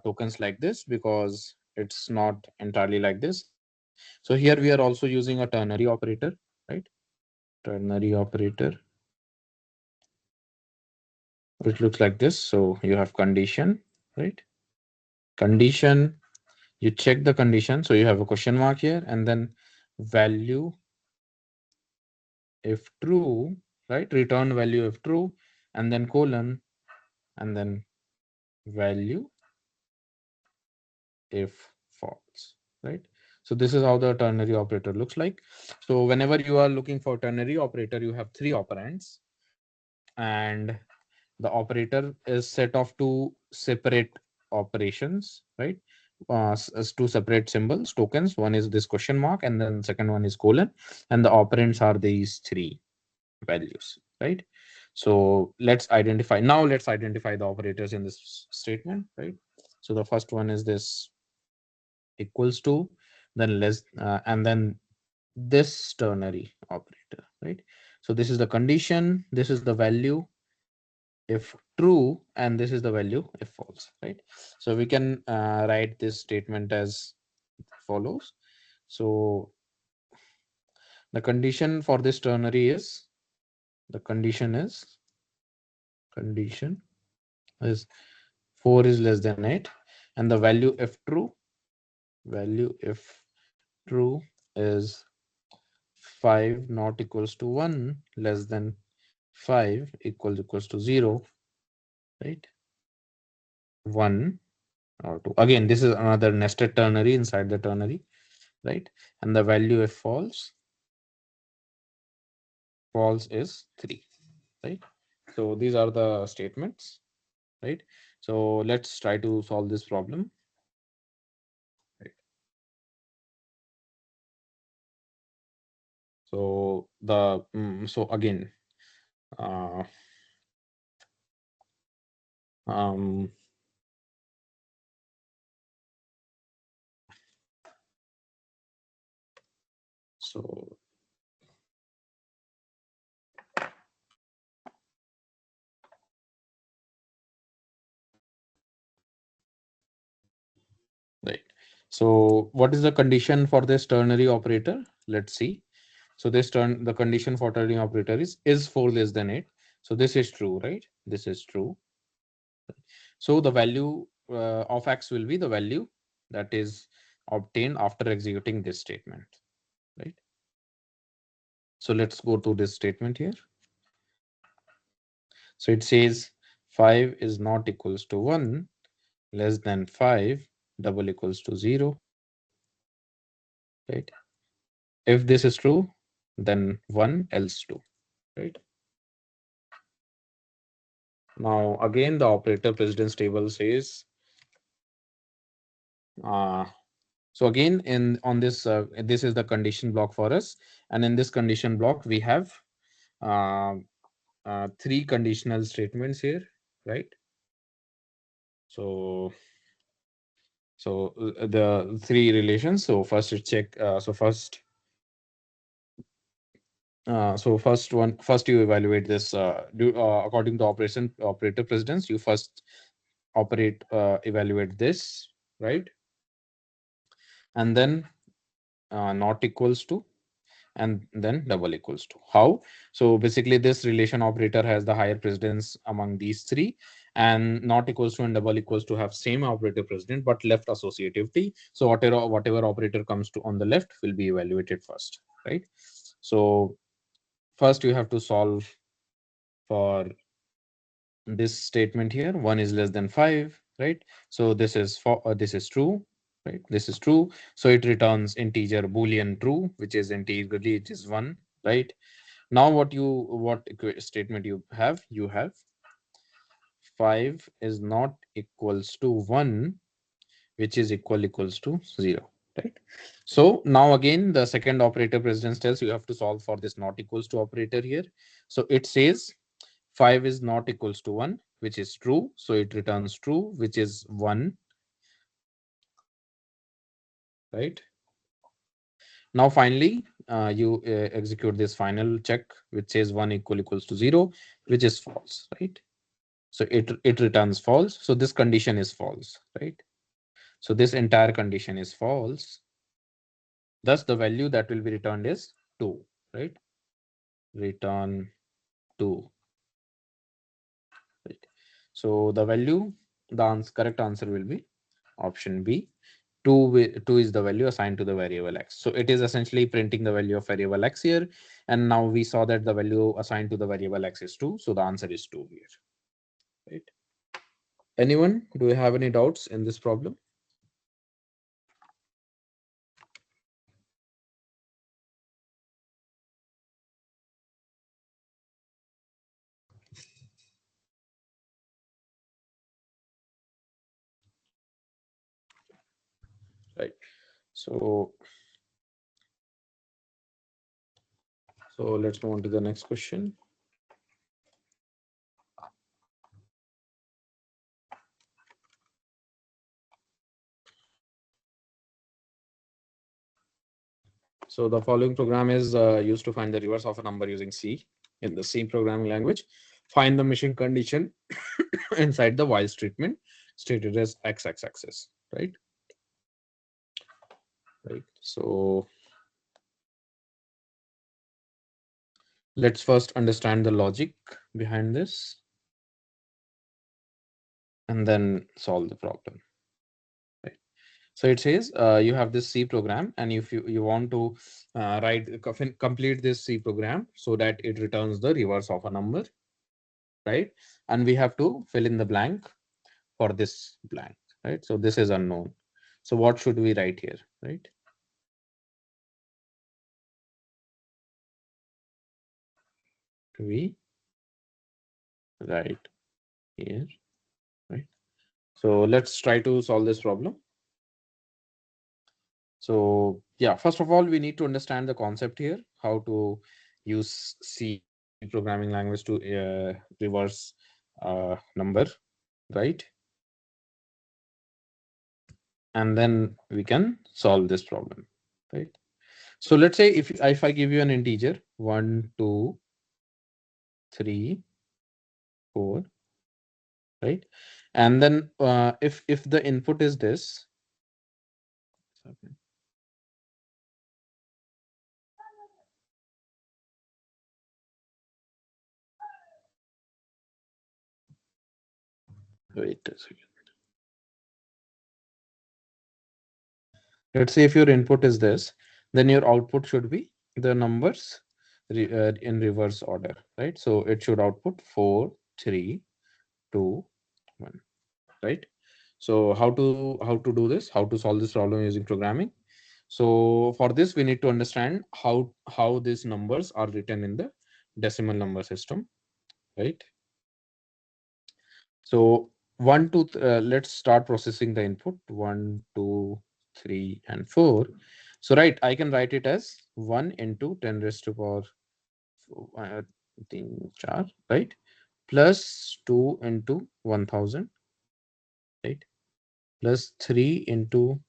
Speaker 1: tokens like this, because it's not entirely like this. So here we are also using a ternary operator, right? Ternary operator, which looks like this. So you have condition, right? Condition, you check the condition. So you have a question mark here, and then value if true, right? Return value if true, and then colon, and then value if false, right? So this is how the ternary operator looks like. So whenever you are looking for ternary operator, you have three operands, and the operator is set of two separate operations, right? As two separate symbols, tokens. One is this question mark, and then second one is colon, and the operands are these three values, right? So let's identify the operators in this statement, right? So the first one is this equals to, then less, and then this ternary operator, right? So this is the condition, this is the value if true, and this is the value if false, right? So we can write this statement as follows. So the condition for this ternary is, the condition is 4 is less than 8, and the value if true is 5 not equals to 1, less than 5 equals to 0, right? 1 or 2. Again, this is another nested ternary inside the ternary, right? And the value if false is 3, right? So these are the statements, right? So let's try to solve this problem, right? So the so again, uh, um so right. So what is the condition for this ternary operator? Let's see. So the condition for ternary operator is 4 less than 8. So this is true, right? This is true. So the value of x will be the value that is obtained after executing this statement, right? So let's go to this statement here. So it says 5 is not equals to 1, less than 5, double equals to 0, right? If this is true, then 1 else 2, right? Now again, the operator precedence table says So again, in on this, this is the condition block for us, and in this condition block we have uh, three conditional statements here, right? So the three relations. So first it check. First you evaluate this. According to operator precedence, you first evaluate this, right? And then not equals to, and then double equals to. How? So basically this relation operator has the higher precedence among these three, and not equals to and double equals to have same operator precedent but left associativity. So whatever operator comes to on the left will be evaluated first, right? So first you have to solve for this statement here. 1 is less than 5, right? So this is true, right? This is true, so it returns integer boolean true, which is integrally it is 1, right? Now statement you have 5 is not equals to 1, which is equals to 0, right? So now again the second operator precedence tells you have to solve for this not equals to operator here. So it says 5 is not equals to 1, which is true, so it returns true, which is 1, right? Now finally you execute this final check, which says 1 equals to 0, which is false, right? So it returns false, so this condition is false, right? So this entire condition is false, thus the value that will be returned is 2, right? Return 2, right? So the value, correct answer will be option B. 2 is the value assigned to the variable x. So it is essentially printing the value of variable x here, and now we saw that the value assigned to the variable x is 2, so the answer is 2 here, right? Anyone, do you have any doubts in this problem? Right. So let's move on to the next question. So the following program is used to find the reverse of a number using C in the C programming language. Find the machine condition inside the while statement stated as x-axis, right? Right. So let's first understand the logic behind this and then solve the problem. Right. So it says you have this C program, and if you want to complete this C program so that it returns the reverse of a number, right? And we have to fill in the blank for this blank, right? So this is unknown. So what should we write here, right? We write here, right? So let's try to solve this problem. So yeah, first of all, we need to understand the concept here, how to use C programming language to reverse number, right? And then we can solve this problem, right? So let's say if I give you an integer 1, 2, 3, 4, right? And then if the input is this, wait a second. Let's say if your input is this, then your output should be the numbers in reverse order, right? So it should output 4, 3, 2, 1, right? So how to do this? How to solve this problem using programming? So for this, we need to understand how these numbers are written in the decimal number system, right? So let's start processing the input 1, 2. 3, and 4. So right, I can write it as 1 into 10 raised to power 4, right? Plus 2 into 1000, right? Plus 3 into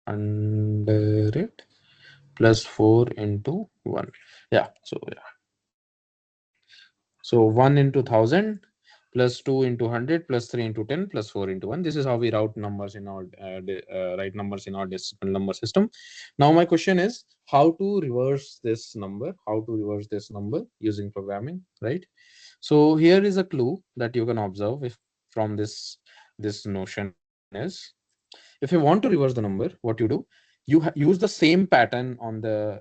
Speaker 1: 100 plus 4 into 1. Yeah, so yeah. So 1 into 1000 plus 2 into 100 plus 3 into 10 plus 4 into 1. This is how we route numbers in our write numbers in our decimal number system. Now my question is how to reverse this number, using programming, right? So here is a clue that you can observe if from this notion is, if you want to reverse the number, what you do, use the same pattern on the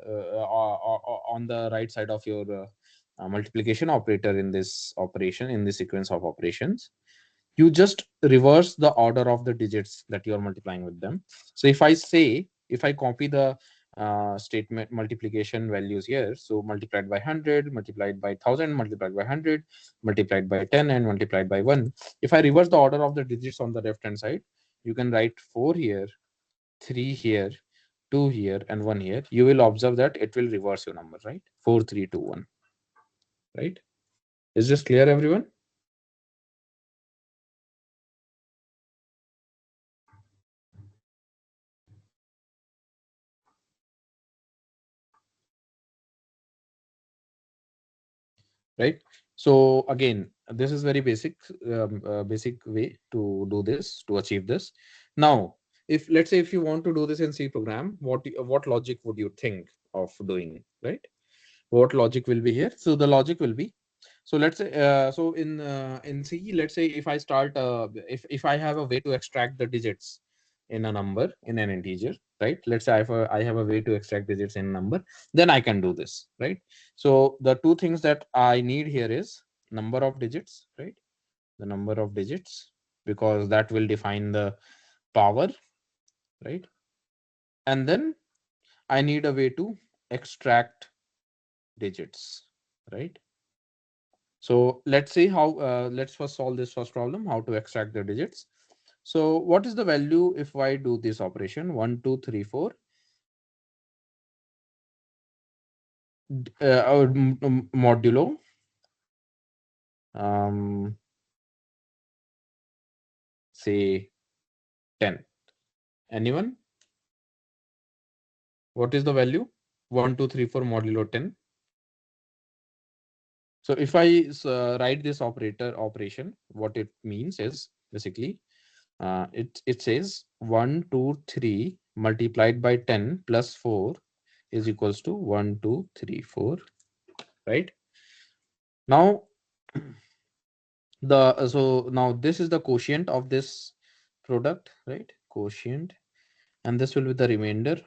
Speaker 1: right side of your multiplication operator in this operation, in the sequence of operations. You just reverse the order of the digits that you are multiplying with them. So if I copy the statement multiplication values here, so multiplied by 100, multiplied by 1000, multiplied by 100, multiplied by 10, and multiplied by 1, if I reverse the order of the digits on the left hand side, you can write 4 here, 3 here, 2 here, and 1 here. You will observe that it will reverse your number, right? 4, 3, 2, 1, right? Is this clear, everyone? Right? So again, this is very basic way to do this, to achieve this. Now, if let's say if you want to do this in C program, what logic would you think of doing, right? What logic will be here? So the logic will be, so let's say so in C, let's say if I start if I have a way to extract the digits in a number, in an integer, right? Let's say I have a way to extract digits in a number, then I can do this, right? So the two things that I need here is number of digits, right? The number of digits, because that will define the power, right? And then I need a way to extract digits, right? So let's see how, let's first solve this first problem, how to extract the digits. So what is the value if I do this operation 1, 2, 3, 4? Modulo say 10. Anyone? What is the value? 1, 2, 3, 4 modulo 10. So if I write this operation, what it means is basically it says 1, 2, 3 multiplied by 10 plus 4 is equals to 1, 2, 3, 4, right? Now so now this is the quotient of this product, right? Quotient, and this will be the remainder,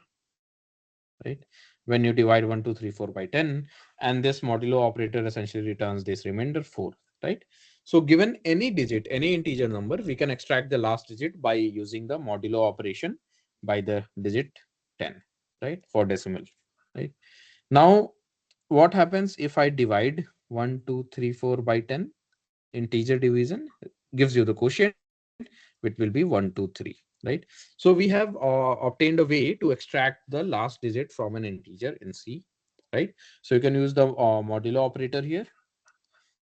Speaker 1: right? When you divide 1, 2, 3, 4 by 10, and this modulo operator essentially returns this remainder 4, right? So given any digit, any integer number, we can extract the last digit by using the modulo operation by the digit 10, right? For decimal, right? Now what happens if I divide 1, 2, 3, 4 by 10? Integer division gives you the quotient, which will be 1, 2, 3, right? So we have obtained a way to extract the last digit from an integer in C, right? So you can use the modulo operator here.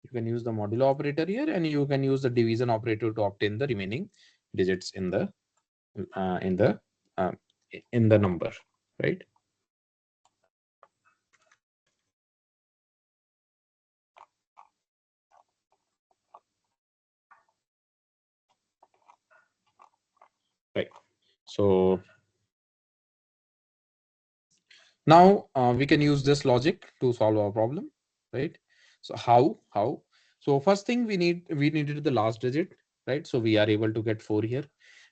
Speaker 1: You can use the modulo operator here, and you can use the division operator to obtain the remaining digits uh, in the uh, in the number, right? Right. So now we can use this logic to solve our problem, right? So how? So first thing we needed the last digit, right? So we are able to get 4 here.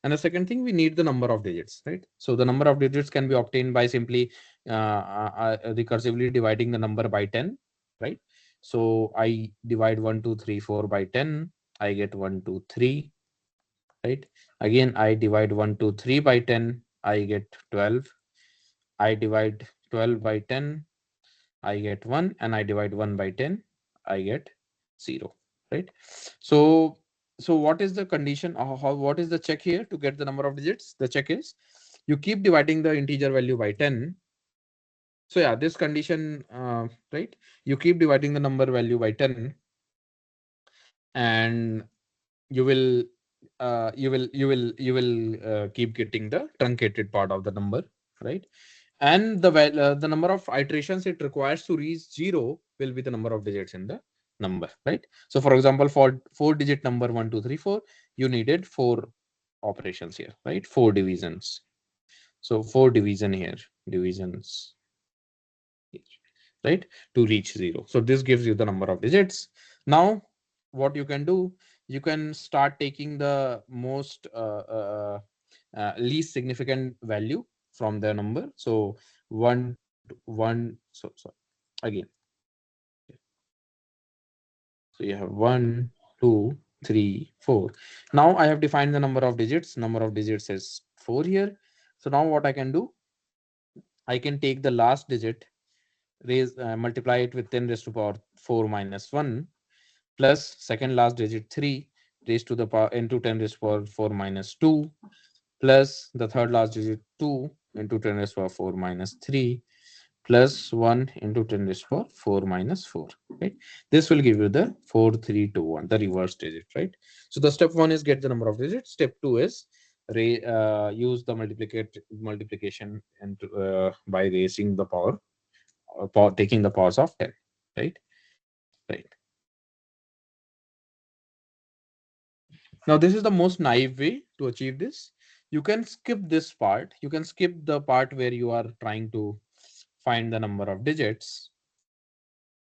Speaker 1: And the second thing, we need the number of digits, right? So the number of digits can be obtained by simply recursively dividing the number by 10, right? So I divide 1, 2, 3, 4 by 10, I get 1, 2, 3, right? Again, I divide 1, 2, 3 by 10, I get 12. I divide 12 by 10, I get 1, and I divide 1 by 10, I get 0, right? So what is the condition? What is the check here to get the number of digits? The check is You keep dividing the integer value by 10. So yeah, this condition, right? You keep dividing the number value by 10, and you will keep getting the truncated part of the number, right? And the number of iterations it requires to reach 0 will be the number of digits in the number, right? So for example, for 4-digit number 1 2 3 4, you needed 4 operations here, right? 4 divisions. So 4 divisions here, right, to reach 0. So this gives you the number of digits. Now what you can do, you can start taking the most least significant value from the number. So 1 so again, so you have 1 2 3 4. Now I have defined the number of digits. Number of digits is 4 here. So now what I can do, I can take the last digit, multiply it with 10 raised to power 4 minus 1, plus second last digit 3 raised to the power into 10 raised to power 4 minus 2, plus the third last digit 2 into 10 raised to power 4 minus 3, plus 1 into 10 raised to power 4 minus 4, right? This will give you the 4 3 2 1, the reverse digit, right? So the step 1 is get the number of digits. Step 2 is use the multiplication and by raising the power, taking the powers of 10, right? Right. Now this is the most naive way to achieve this. You can skip this part. You can skip the part where you are trying to find the number of digits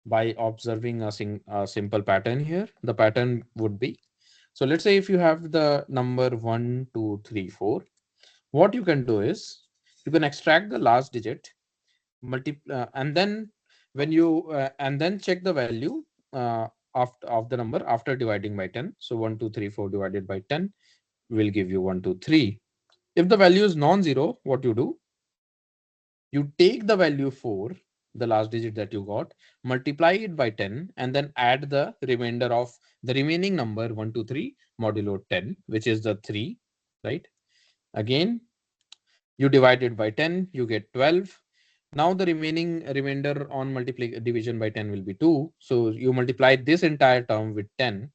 Speaker 1: by observing a simple pattern here. The pattern would be, so let's say if you have the number 1 2 3 4, what you can do is you can extract the last digit, and then when you and then check the value of the number after dividing by 10. So 1 2 3 4 divided by 10 will give you 1 2 3. If the value is non-zero, what you do, you take the value 4, the last digit that you got, multiply it by 10, and then add the remainder of the remaining number 1 2 3 modulo 10, which is the 3, right? Again, you divide it by 10, you get 12. Now the remainder on division by 10 will be 2. So you multiply this entire term with 10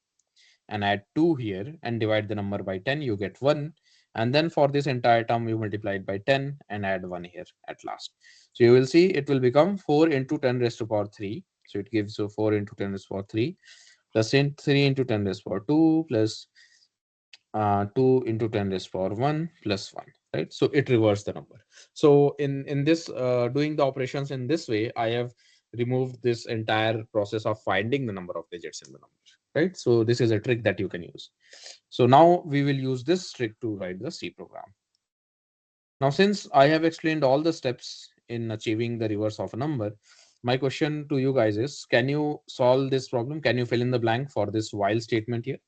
Speaker 1: and add 2 here and divide the number by 10, you get 1. And then for this entire term, you multiply it by 10 and add 1 here at last. So you will see it will become 4 into 10 raised to power 3. So it gives you 4 into 10 raised to power 3 plus 3 into 10 raised to power 2 plus 2 into 10 raised to power 1 plus 1, right? So it reverses the number. So in this doing the operations in this way, I have removed this entire process of finding the number of digits in the number, right? So this is a trick that you can use. So now we will use this trick to write the C program. Now since I have explained all the steps in achieving the reverse of a number, my question to you guys is, can you solve this problem? Can you fill in the blank for this while statement here,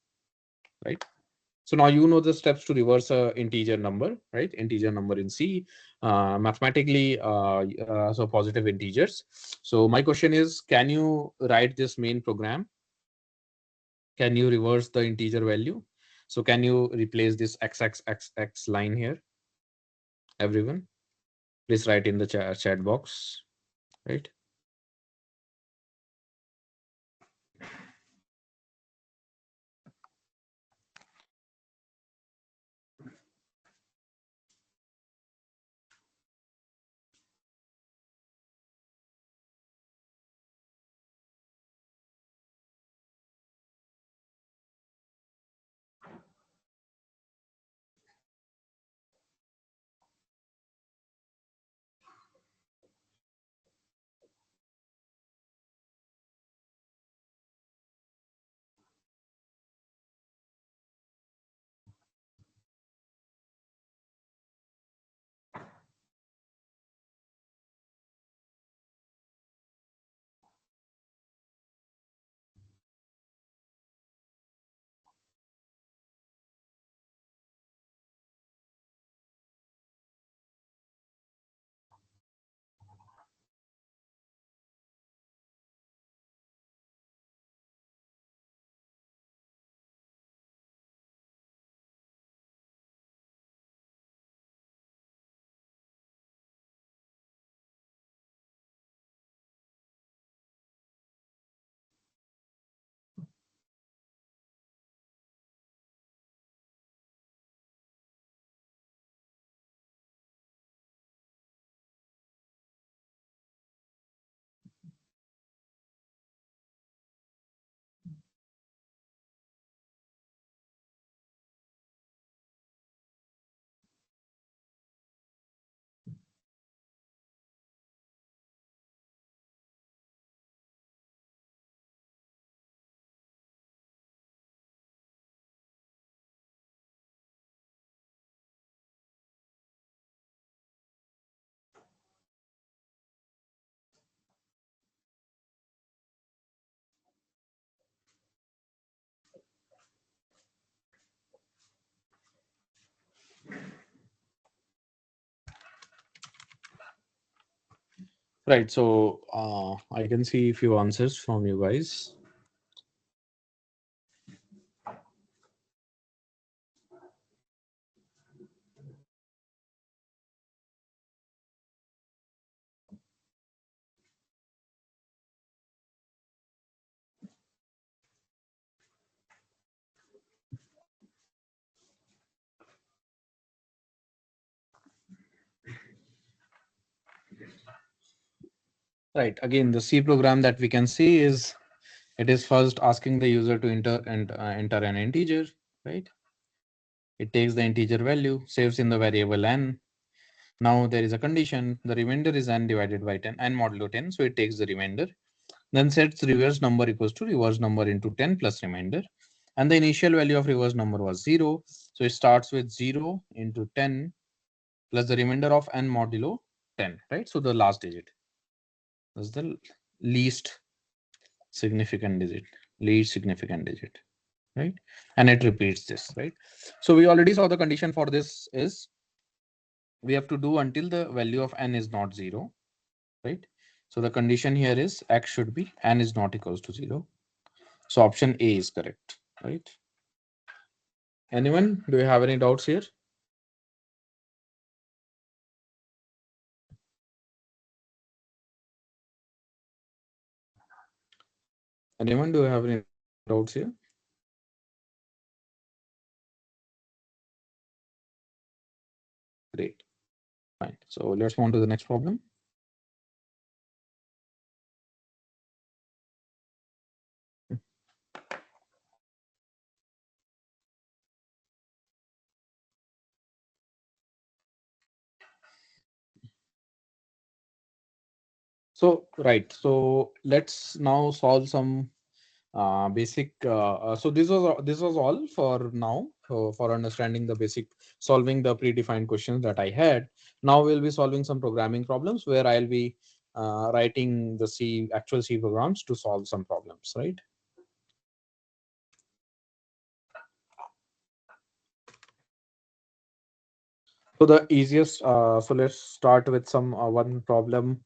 Speaker 1: right? So now you know the steps to reverse a integer number, right? Integer number in C, mathematically, so positive integers. So my question is, can you write this main program? Can you reverse the integer value? So can you replace this xxxx line here? Everyone, please write in the chat box, right? Right. So I can see a few answers from you guys. Right. Again, the C program that we can see is it is first asking the user to enter an integer, right? It takes the integer value, saves in the variable n. Now there is a condition. The remainder is n divided by 10, n modulo 10. So it takes the remainder. Then sets reverse number equals to reverse number into 10 plus remainder. And the initial value of reverse number was 0. So it starts with 0 into 10 plus the remainder of n modulo 10, right? So the last digit. That's the least significant digit, right? And it repeats this, right? So we already saw the condition for this is we have to do until the value of n is not 0, right? So the condition here is x should be n is not equals to 0. So option A is correct, right? Anyone, do you have any doubts here? Anyone, do you have any doubts here? Great, fine. So let's move on to the next problem. So, right. So let's now solve some basic. So this was all for now for understanding the basic solving the predefined questions that I had. Now we'll be solving some programming problems where I'll be writing the actual C programs to solve some problems, right? So the easiest, so let's start with some one problem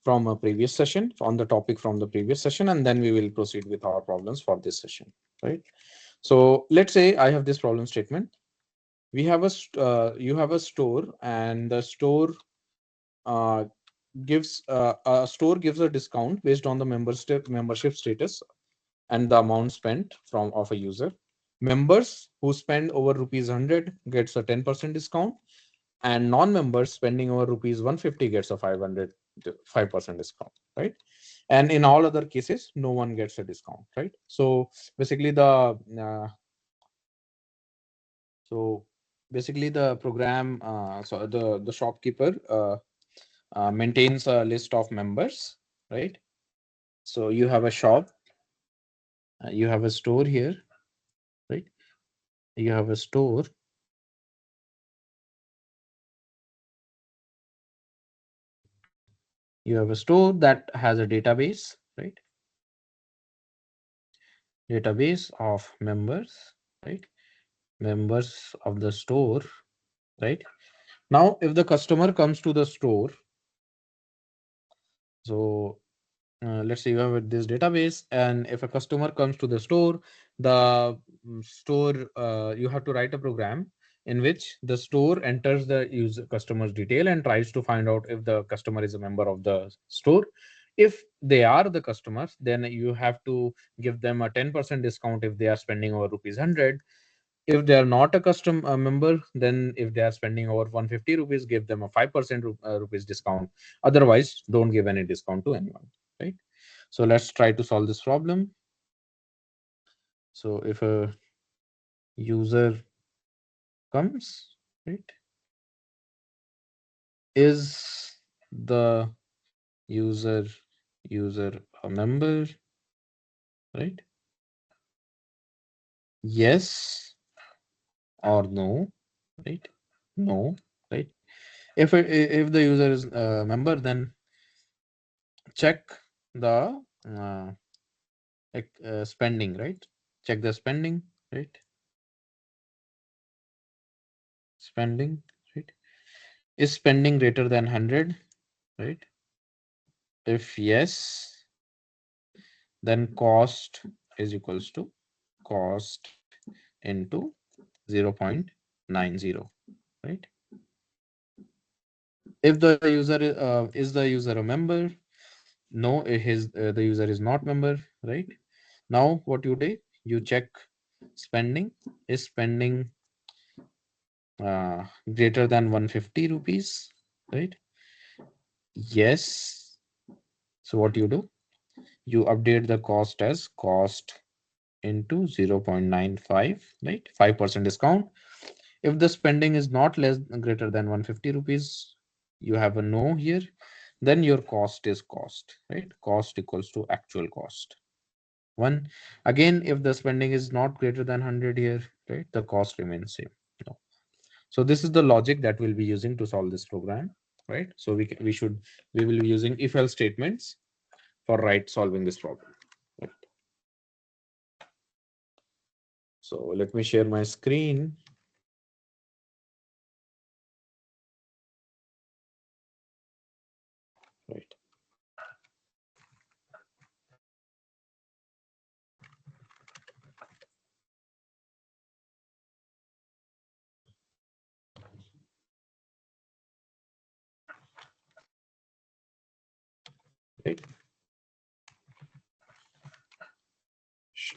Speaker 1: from a previous session on the topic from the previous session, and then we will proceed with our problems for this session, right? So let's say I have this problem statement. We have you have a store, and the store uh, gives a discount based on the membership status and the amount spent from of a user. Members who spend over rupees 100 gets a 10% discount, and non-members spending over rupees 150 gets a 5% discount, right? And in all other cases no one gets a discount, right? So basically so the program so the shopkeeper maintains a list of members, right? So you have a shop, you have a store here, right? You have a store, that has a database, right? Database of members, right? Members of the store, right? Now if the customer comes to the store, so let's say you have this database, and if a customer comes to the store, the store you have to write a program in which the store enters the user customer's detail and tries to find out if the customer is a member of the store. If they are the customers, then you have to give them a 10% discount if they are spending over rupees 100. If they are not a custom member, then if they are spending over 150 rupees, give them a 5% rupees discount. Otherwise don't give any discount to anyone, right? So let's try to solve this problem. So if a user comes, right, is the user a member, right? Yes or no, right? No, right? If the user is a member, then check the spending, right? Check the spending, right? Spending, right? Is spending greater than 100, right? If yes, then cost is equals to cost into 0.90, right? If the user is the user a member? No, the user is not member, right? Now what you do, you check spending. Is spending greater than 150 rupees, right? Yes. So what you do, you update the cost as cost into 0.95, right? 5% discount. If the spending is not less greater than 150 rupees, you have a no here, then your cost is cost, right? Cost equals to actual cost. One, again, if the spending is not greater than 100 here, right, the cost remains same. No. So this is the logic that we'll be using to solve this program, right? So we will be using if else statements for solving this problem. Right. So let me share my screen. Right. Right.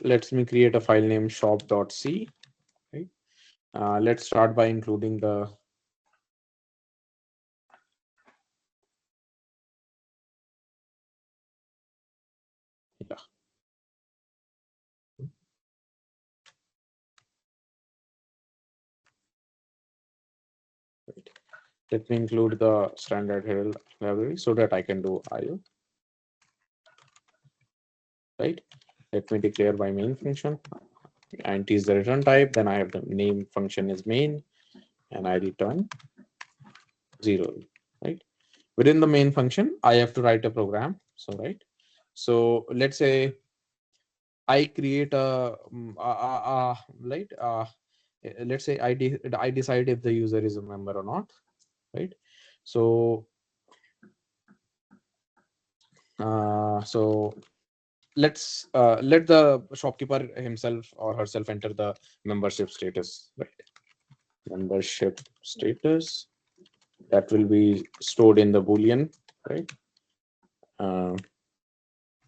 Speaker 1: Let me create a file name shop.c. Right. Let's start by including the yeah. Right. Let me include the standard here library so that I can do IO. Right. Let me declare my main function. And is the return type. Then I have the name function is main, and I return 0. Right. Within the main function, I have to write a program. So right. So let's say I create right. Let's say I decide if the user is a member or not. Right. So so let the shopkeeper himself or herself enter the membership status. Right. Membership status that will be stored in the boolean, right? uh,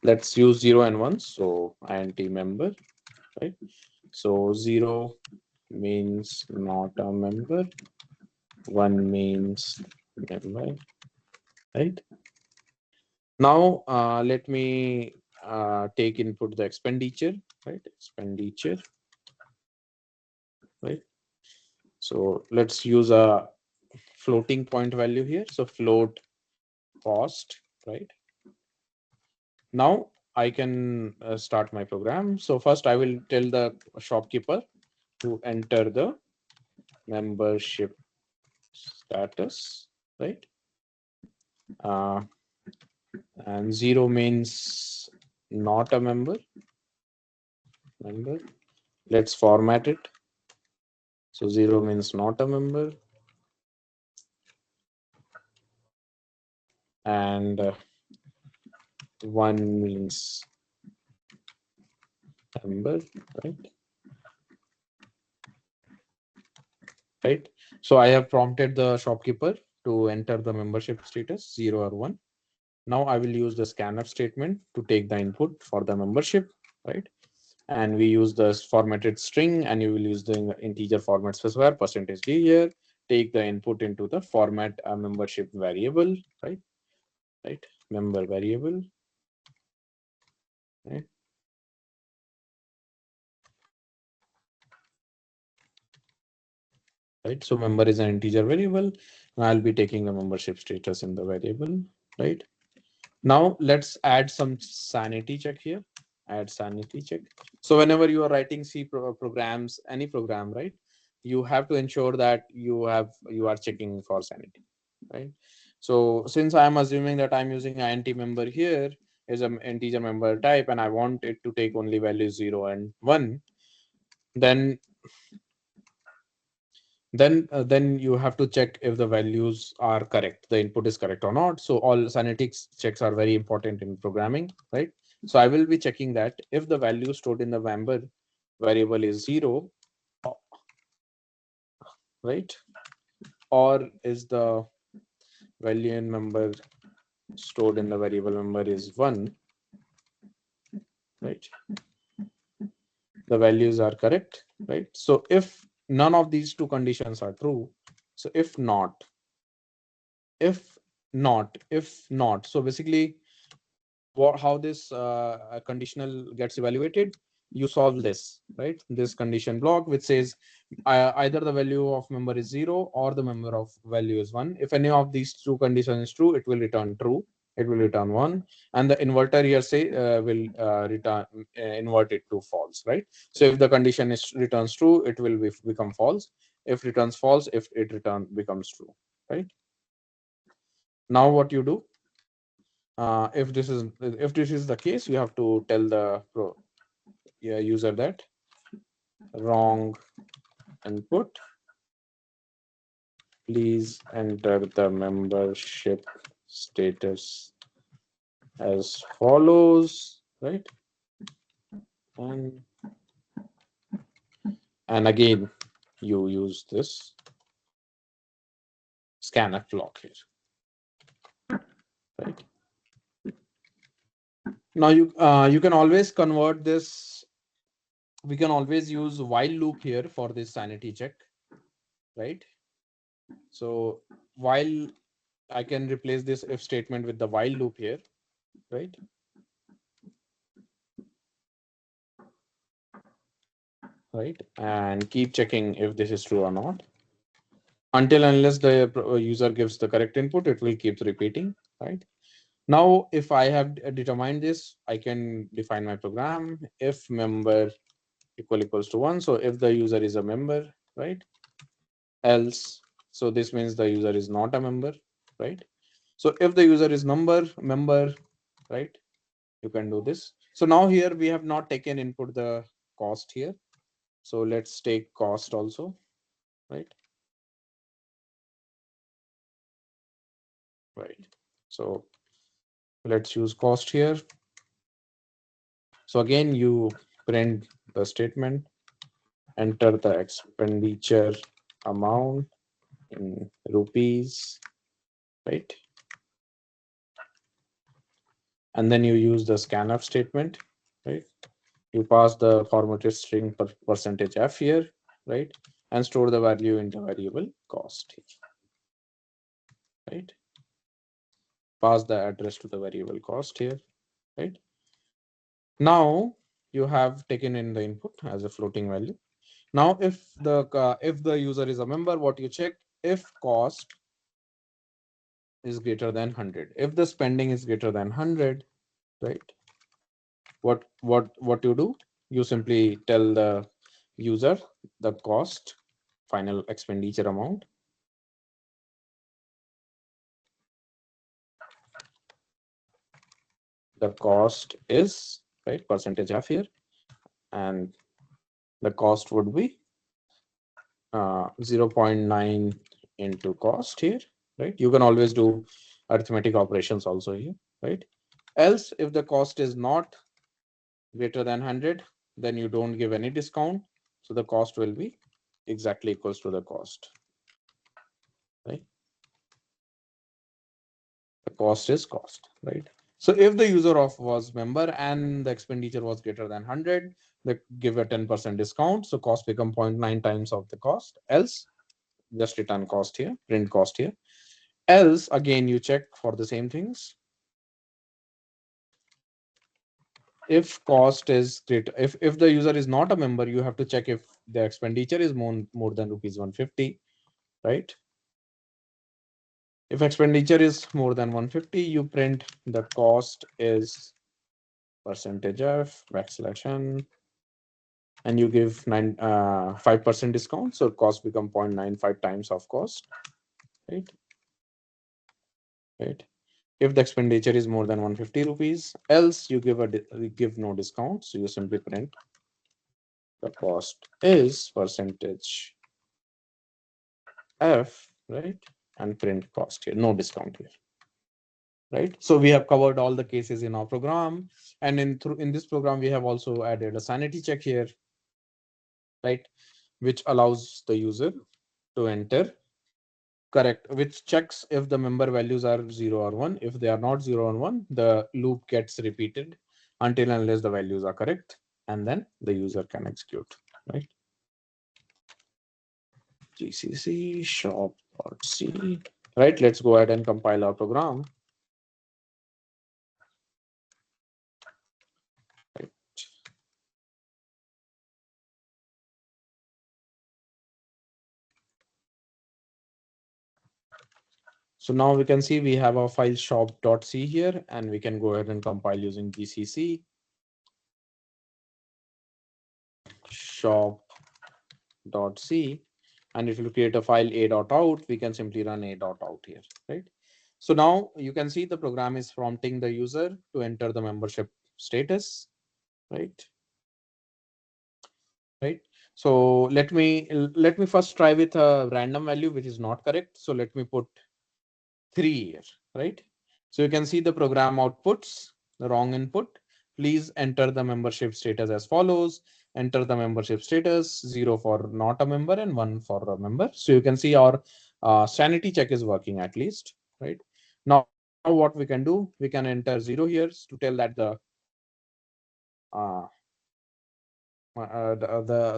Speaker 1: let's use 0 and 1. So int member, right? So 0 means not a member, 1 means member, right? Now let me take input the expenditure, right? Expenditure, right? So let's use a floating point value here. So float cost, right? Now I can start my program. So first I will tell the shopkeeper to enter the membership status, right? Uh, and 0 means not a member. Let's format it. So 0 means not a member. And 1 means member, right? Right. So I have prompted the shopkeeper to enter the membership status 0 or 1. Now I will use the scanf statement to take the input for the membership, right? And we use the formatted string, and you will use the integer format specifier %d here. Take the input into the format membership variable, right? Right. Member variable, right? Right. So member is an integer variable. I'll be taking the membership status in the variable, right? Now let's add some sanity check here. Add sanity check. So whenever you are writing C programs, any program, right, you have to ensure that you are checking for sanity, right? So since I am assuming that I'm using int member here is an integer member type, and I want it to take only values 0 and 1, then then you have to check if the values are correct, the input is correct or not. So all sanity checks are very important in programming, right? So I will be checking that if the value stored in the member variable is 0, right, or is the value in member stored in the variable member is 1, right, the values are correct, right? So if none of these two conditions are true, so if not, so basically how this conditional gets evaluated, you solve this, right, this condition block which says either the value of member is 0 or the member of value is 1. If any of these two conditions is true, it will return true, it will return 1, and the inverter here say will return invert it to false, right? So if the condition is returns true, it will become false. If returns false, if it return becomes true, right? Now what you do, if this is the case, you have to tell the user that wrong input, please enter the membership status as follows, right? And again you use this scanf block here, right? Now you can always convert this, we can always use while loop here for this sanity check, right? So while I can replace this if statement with the while loop here, right? Right, and keep checking if this is true or not until unless the user gives the correct input, it will keep repeating, right? Now if I have determined this, I can define my program if member equals to 1. So if the user is a member, right, else, so this means the user is not a member, right? So if the user is member, right, you can do this. So now here we have not taken input the cost here, so let's take cost also, right? Right, so let's use cost here. So again you print the statement, enter the expenditure amount in rupees, right? And then you use the scanf statement, right? You pass the formatted string percentage f here, right, and store the value in the variable cost here, right? Pass the address to the variable cost here, right? Now you have taken in the input as a floating value. Now if the user is a member, what you check, if cost is greater than 100, if the spending is greater than 100, right, what you do, you simply tell the user the cost final expenditure amount, the cost is, right, percentage half here, and the cost would be 0.9 into cost here, right? You can always do arithmetic operations also here, right? Else if the cost is not greater than 100, then you don't give any discount, so the cost will be exactly equals to the cost, right? The cost is cost, right? So if the user of was member and the expenditure was greater than 100, they give a 10% discount, so cost become 0.9 times of the cost. Else just return cost here, print cost here. Else again you check for the same things. If cost is greater, if the user is not a member, you have to check if the expenditure is more than rupees 150, right? If expenditure is more than 150, you print the cost is percentage of backslash n, and you give 5% discount, so cost become 0.95 times of cost, right? Right. If the expenditure is more than 150 rupees, else you give no discount, so you simply print the cost is percentage F, right? And print cost here, no discount here, right? So we have covered all the cases in our program, and in this program we have also added a sanity check here, right? Which allows the user to enter correct, which checks if the member values are 0 or 1. If they are not 0 or 1, the loop gets repeated until unless the values are correct, and then the user can execute, right? GCC shop.c, right? Let's go ahead and compile our program. Right. So now we can see we have our file shop.c here, and we can go ahead and compile using GCC shop.c. And if you create a file a.out, we can simply run a.out here, right? So now you can see the program is prompting the user to enter the membership status, right? Right. So let me first try with a random value which is not correct. So let me put 3 here, right? So you can see the program outputs the wrong input. Please enter the membership status as follows. Enter the membership status 0 for not a member and 1 for a member. So you can see our sanity check is working at least, right? Now what we can do, we can enter 0 here to tell that uh,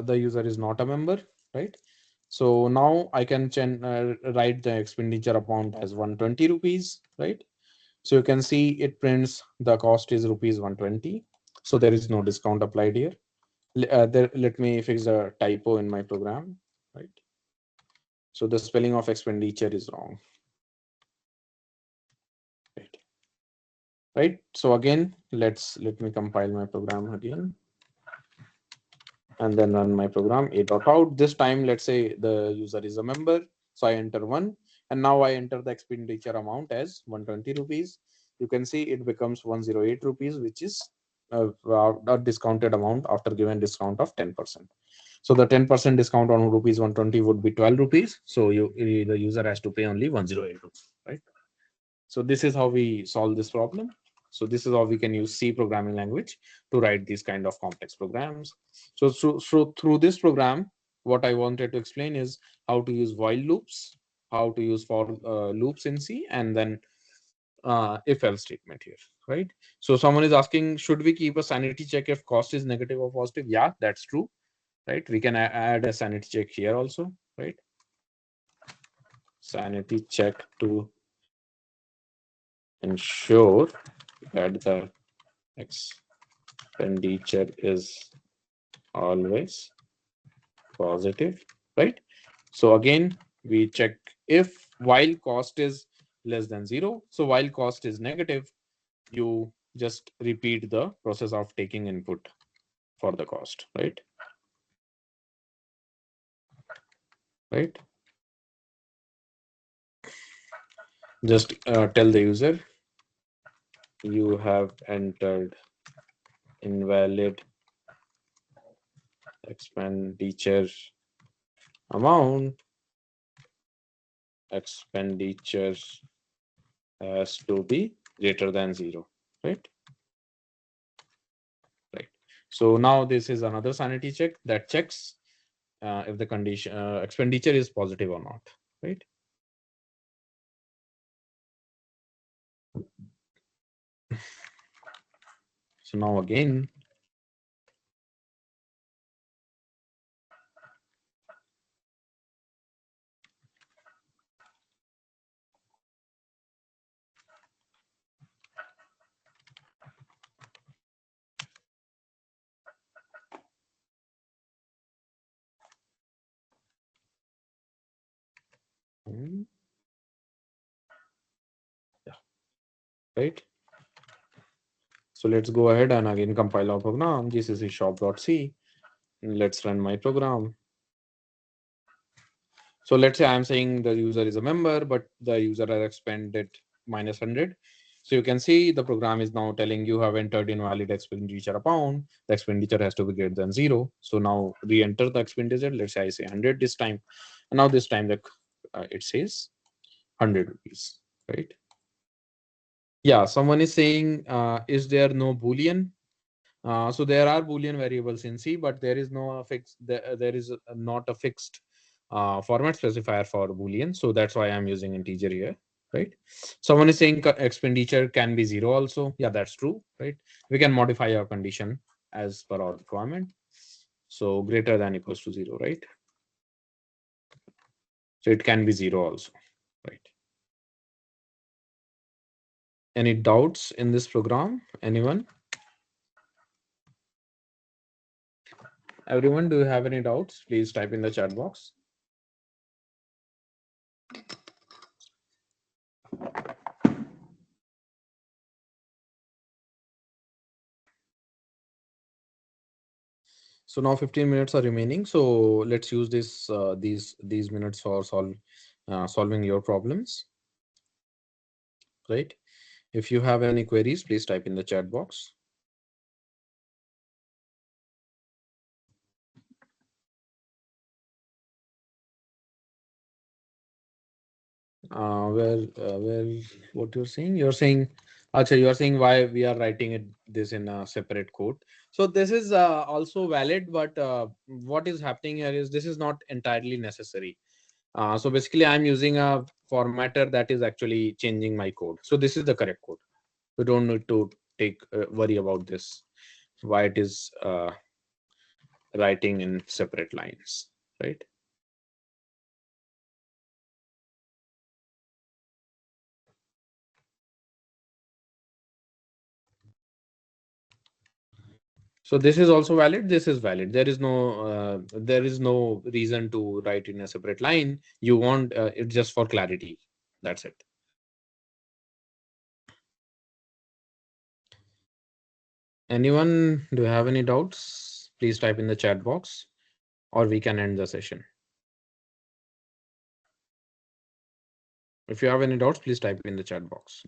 Speaker 1: the user is not a member, right? So now I can write the expenditure amount as 120 rupees, right? So you can see it prints the cost is rupees 120. So there is no discount applied here. Let me fix the typo in my program, right? So the spelling of expenditure is wrong, right? Right. So again, let me compile my program again and then run my program a.out. This time, let's say the user is a member. So I enter 1, and now I enter the expenditure amount as 120 rupees. You can see it becomes 108 rupees, which is a discounted amount after given discount of 10%. So the 10% discount on rupees 120 would be 12 rupees. So the user has to pay only 108 rupees, right? So this is how we solve this problem. So this is how we can use C programming language to write these kind of complex programs. So through this program, what I wanted to explain is how to use while loops, how to use for loops in C, and then if else statement here, right? So someone is asking, should we keep a sanity check if cost is negative or positive? Yeah, that's true, right? We can add a sanity check here also, right? Sanity check to ensure that the expenditure is always positive, right? So again, we check if while cost is less than 0. So while cost is negative, you just repeat the process of taking input for the cost, right? Right. Just tell the user you have entered invalid expenditure amount. Expenditure has to be greater than 0, right? Right. So now this is another sanity check that checks if the condition expenditure is positive or not, right? So now again, yeah, right. So let's go ahead and again compile our program gcc shop.c. Let's run my program. So let's say I'm saying the user is a member, but the user has expended minus 100. So you can see the program is now telling you have entered invalid expenditure amount. The expenditure has to be greater than 0. So now re-enter the expenditure. Let's say I say 100 this time. And now this time the it says 100 rupees, right? Yeah, someone is saying, is there no Boolean? So there are Boolean variables in C, but there is no fixed. There is not a fixed format specifier for Boolean. So that's why I'm using integer here, right? Someone is saying expenditure can be zero also. Yeah, that's true, right? We can modify our condition as per our requirement. So greater than equals to zero, right? So it can be zero also, right? Any doubts in this program? Anyone? Everyone, do you have any doubts? Please type in the chat box. So now 15 minutes are remaining. So let's use these minutes for solving your problems, right? If you have any queries, please type in the chat box. Well, what you're saying? You're saying, Acha, you're saying why we are writing this in a separate code. So this is also valid, but what is happening here is this is not entirely necessary. So basically, I'm using a formatter that is actually changing my code. So this is the correct code. We don't need to take worry about this. Why it is writing in separate lines, right? So this is also valid. This is valid. There is no reason to write in a separate line. You want it just for clarity. That's it. Anyone, do you have any doubts? Please type in the chat box, or we can end the session. If you have any doubts, please type in the chat box.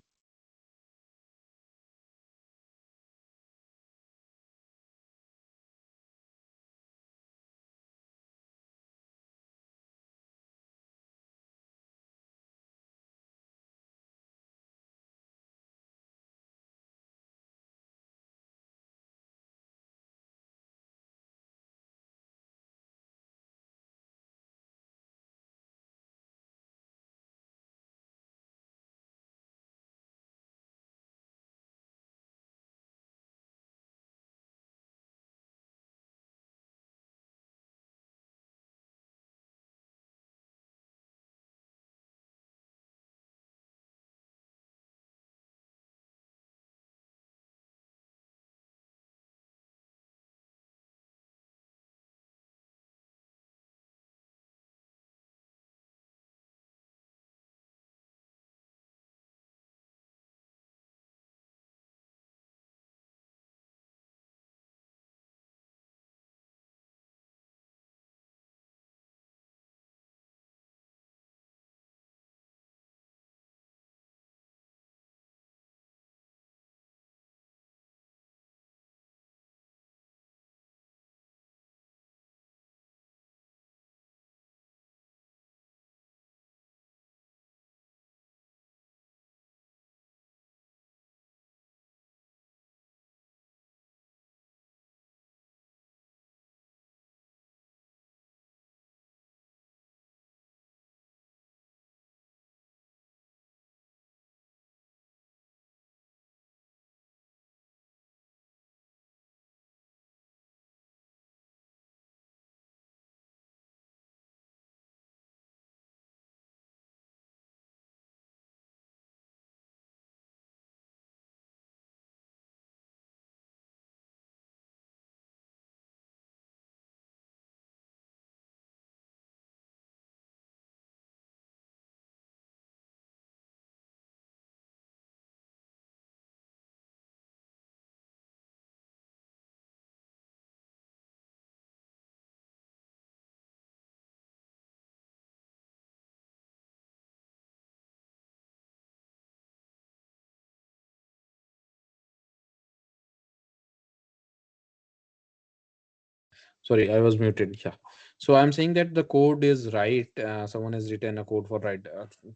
Speaker 1: Sorry, I was muted. Yeah. So I'm saying that the code is right. Someone has written a code for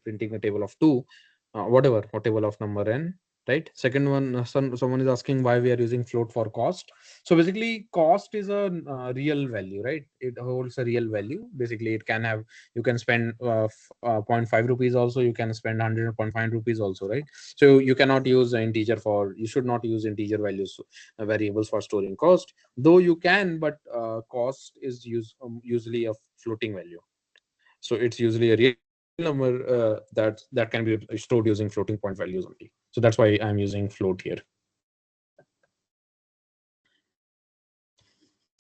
Speaker 1: printing a table of two, whatever, or table of number n. Right. Second one, someone is asking why we are using float for cost. So basically, cost is a real value, right? It holds a real value. Basically, it can have, you can spend zero point 0.5 rupees also. You can spend 100.5 rupees also, right? So you cannot use an integer for. You should not use integer values, variables for storing cost, though you can, but cost is usually a floating value, so it's usually a real number that can be stored using floating point values only. So that's why I'm using float here.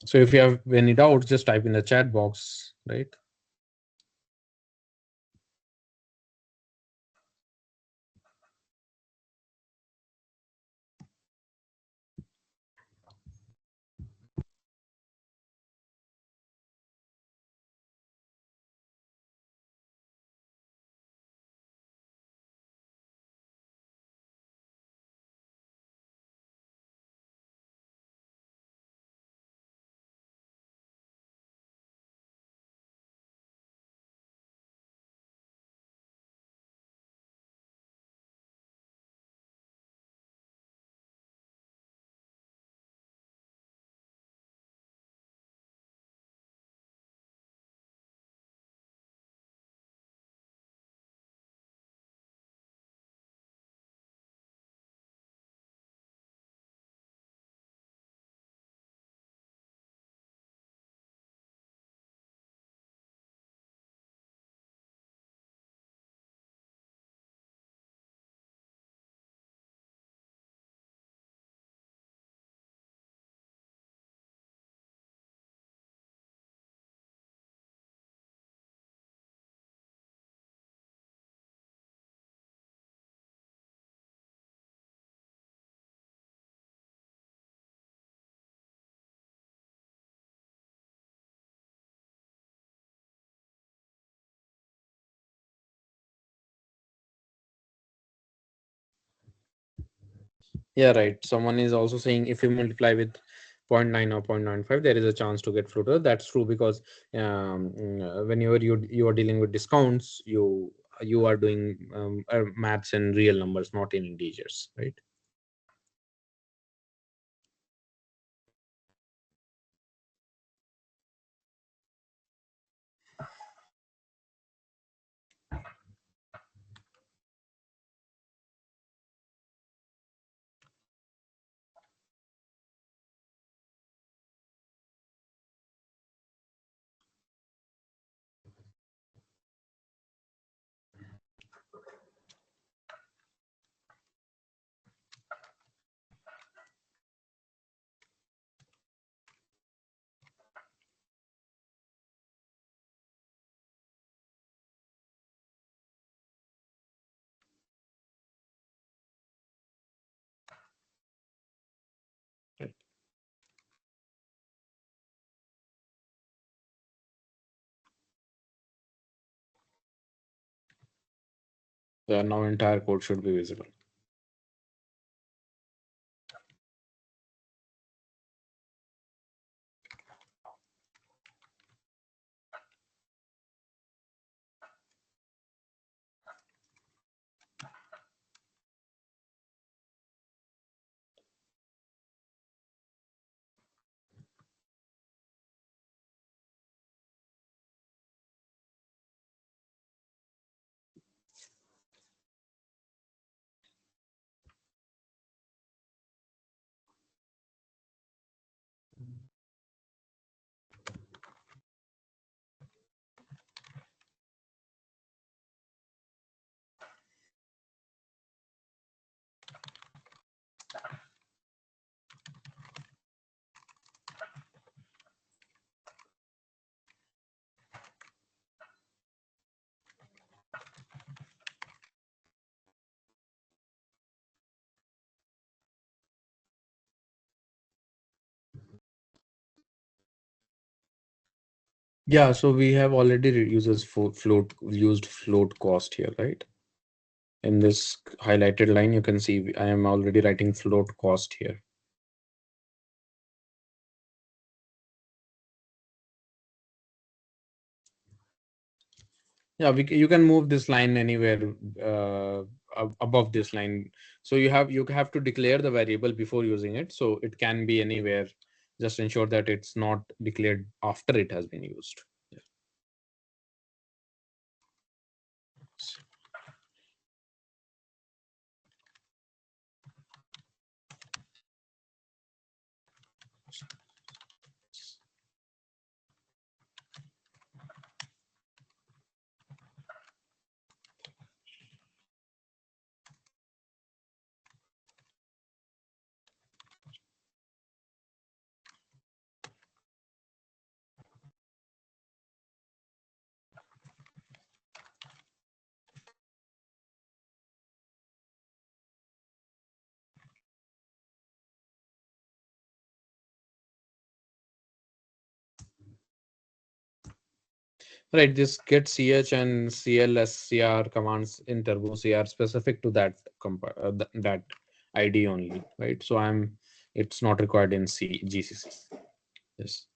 Speaker 1: So if you have any doubts, just type in the chat box, right? Yeah, right. Someone is also saying if you multiply with zero point 0.9 or 0.95, there is a chance to get floater. That's true because whenever you are dealing with discounts, you are doing maths in real numbers, not in integers, right? So now entire code should be visible. Yeah, so we have already used float cost here, right? In this highlighted line, you can see I am already writing float cost here. Yeah, you can move this line anywhere above this line. So you have to declare the variable before using it. So it can be anywhere. Just ensure that it's not declared after it has been used. Yeah. Right, this get ch and clscr commands in turbo c are specific to that that id only, right? So it's not required in gcc. Yes.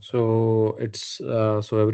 Speaker 1: So it's so every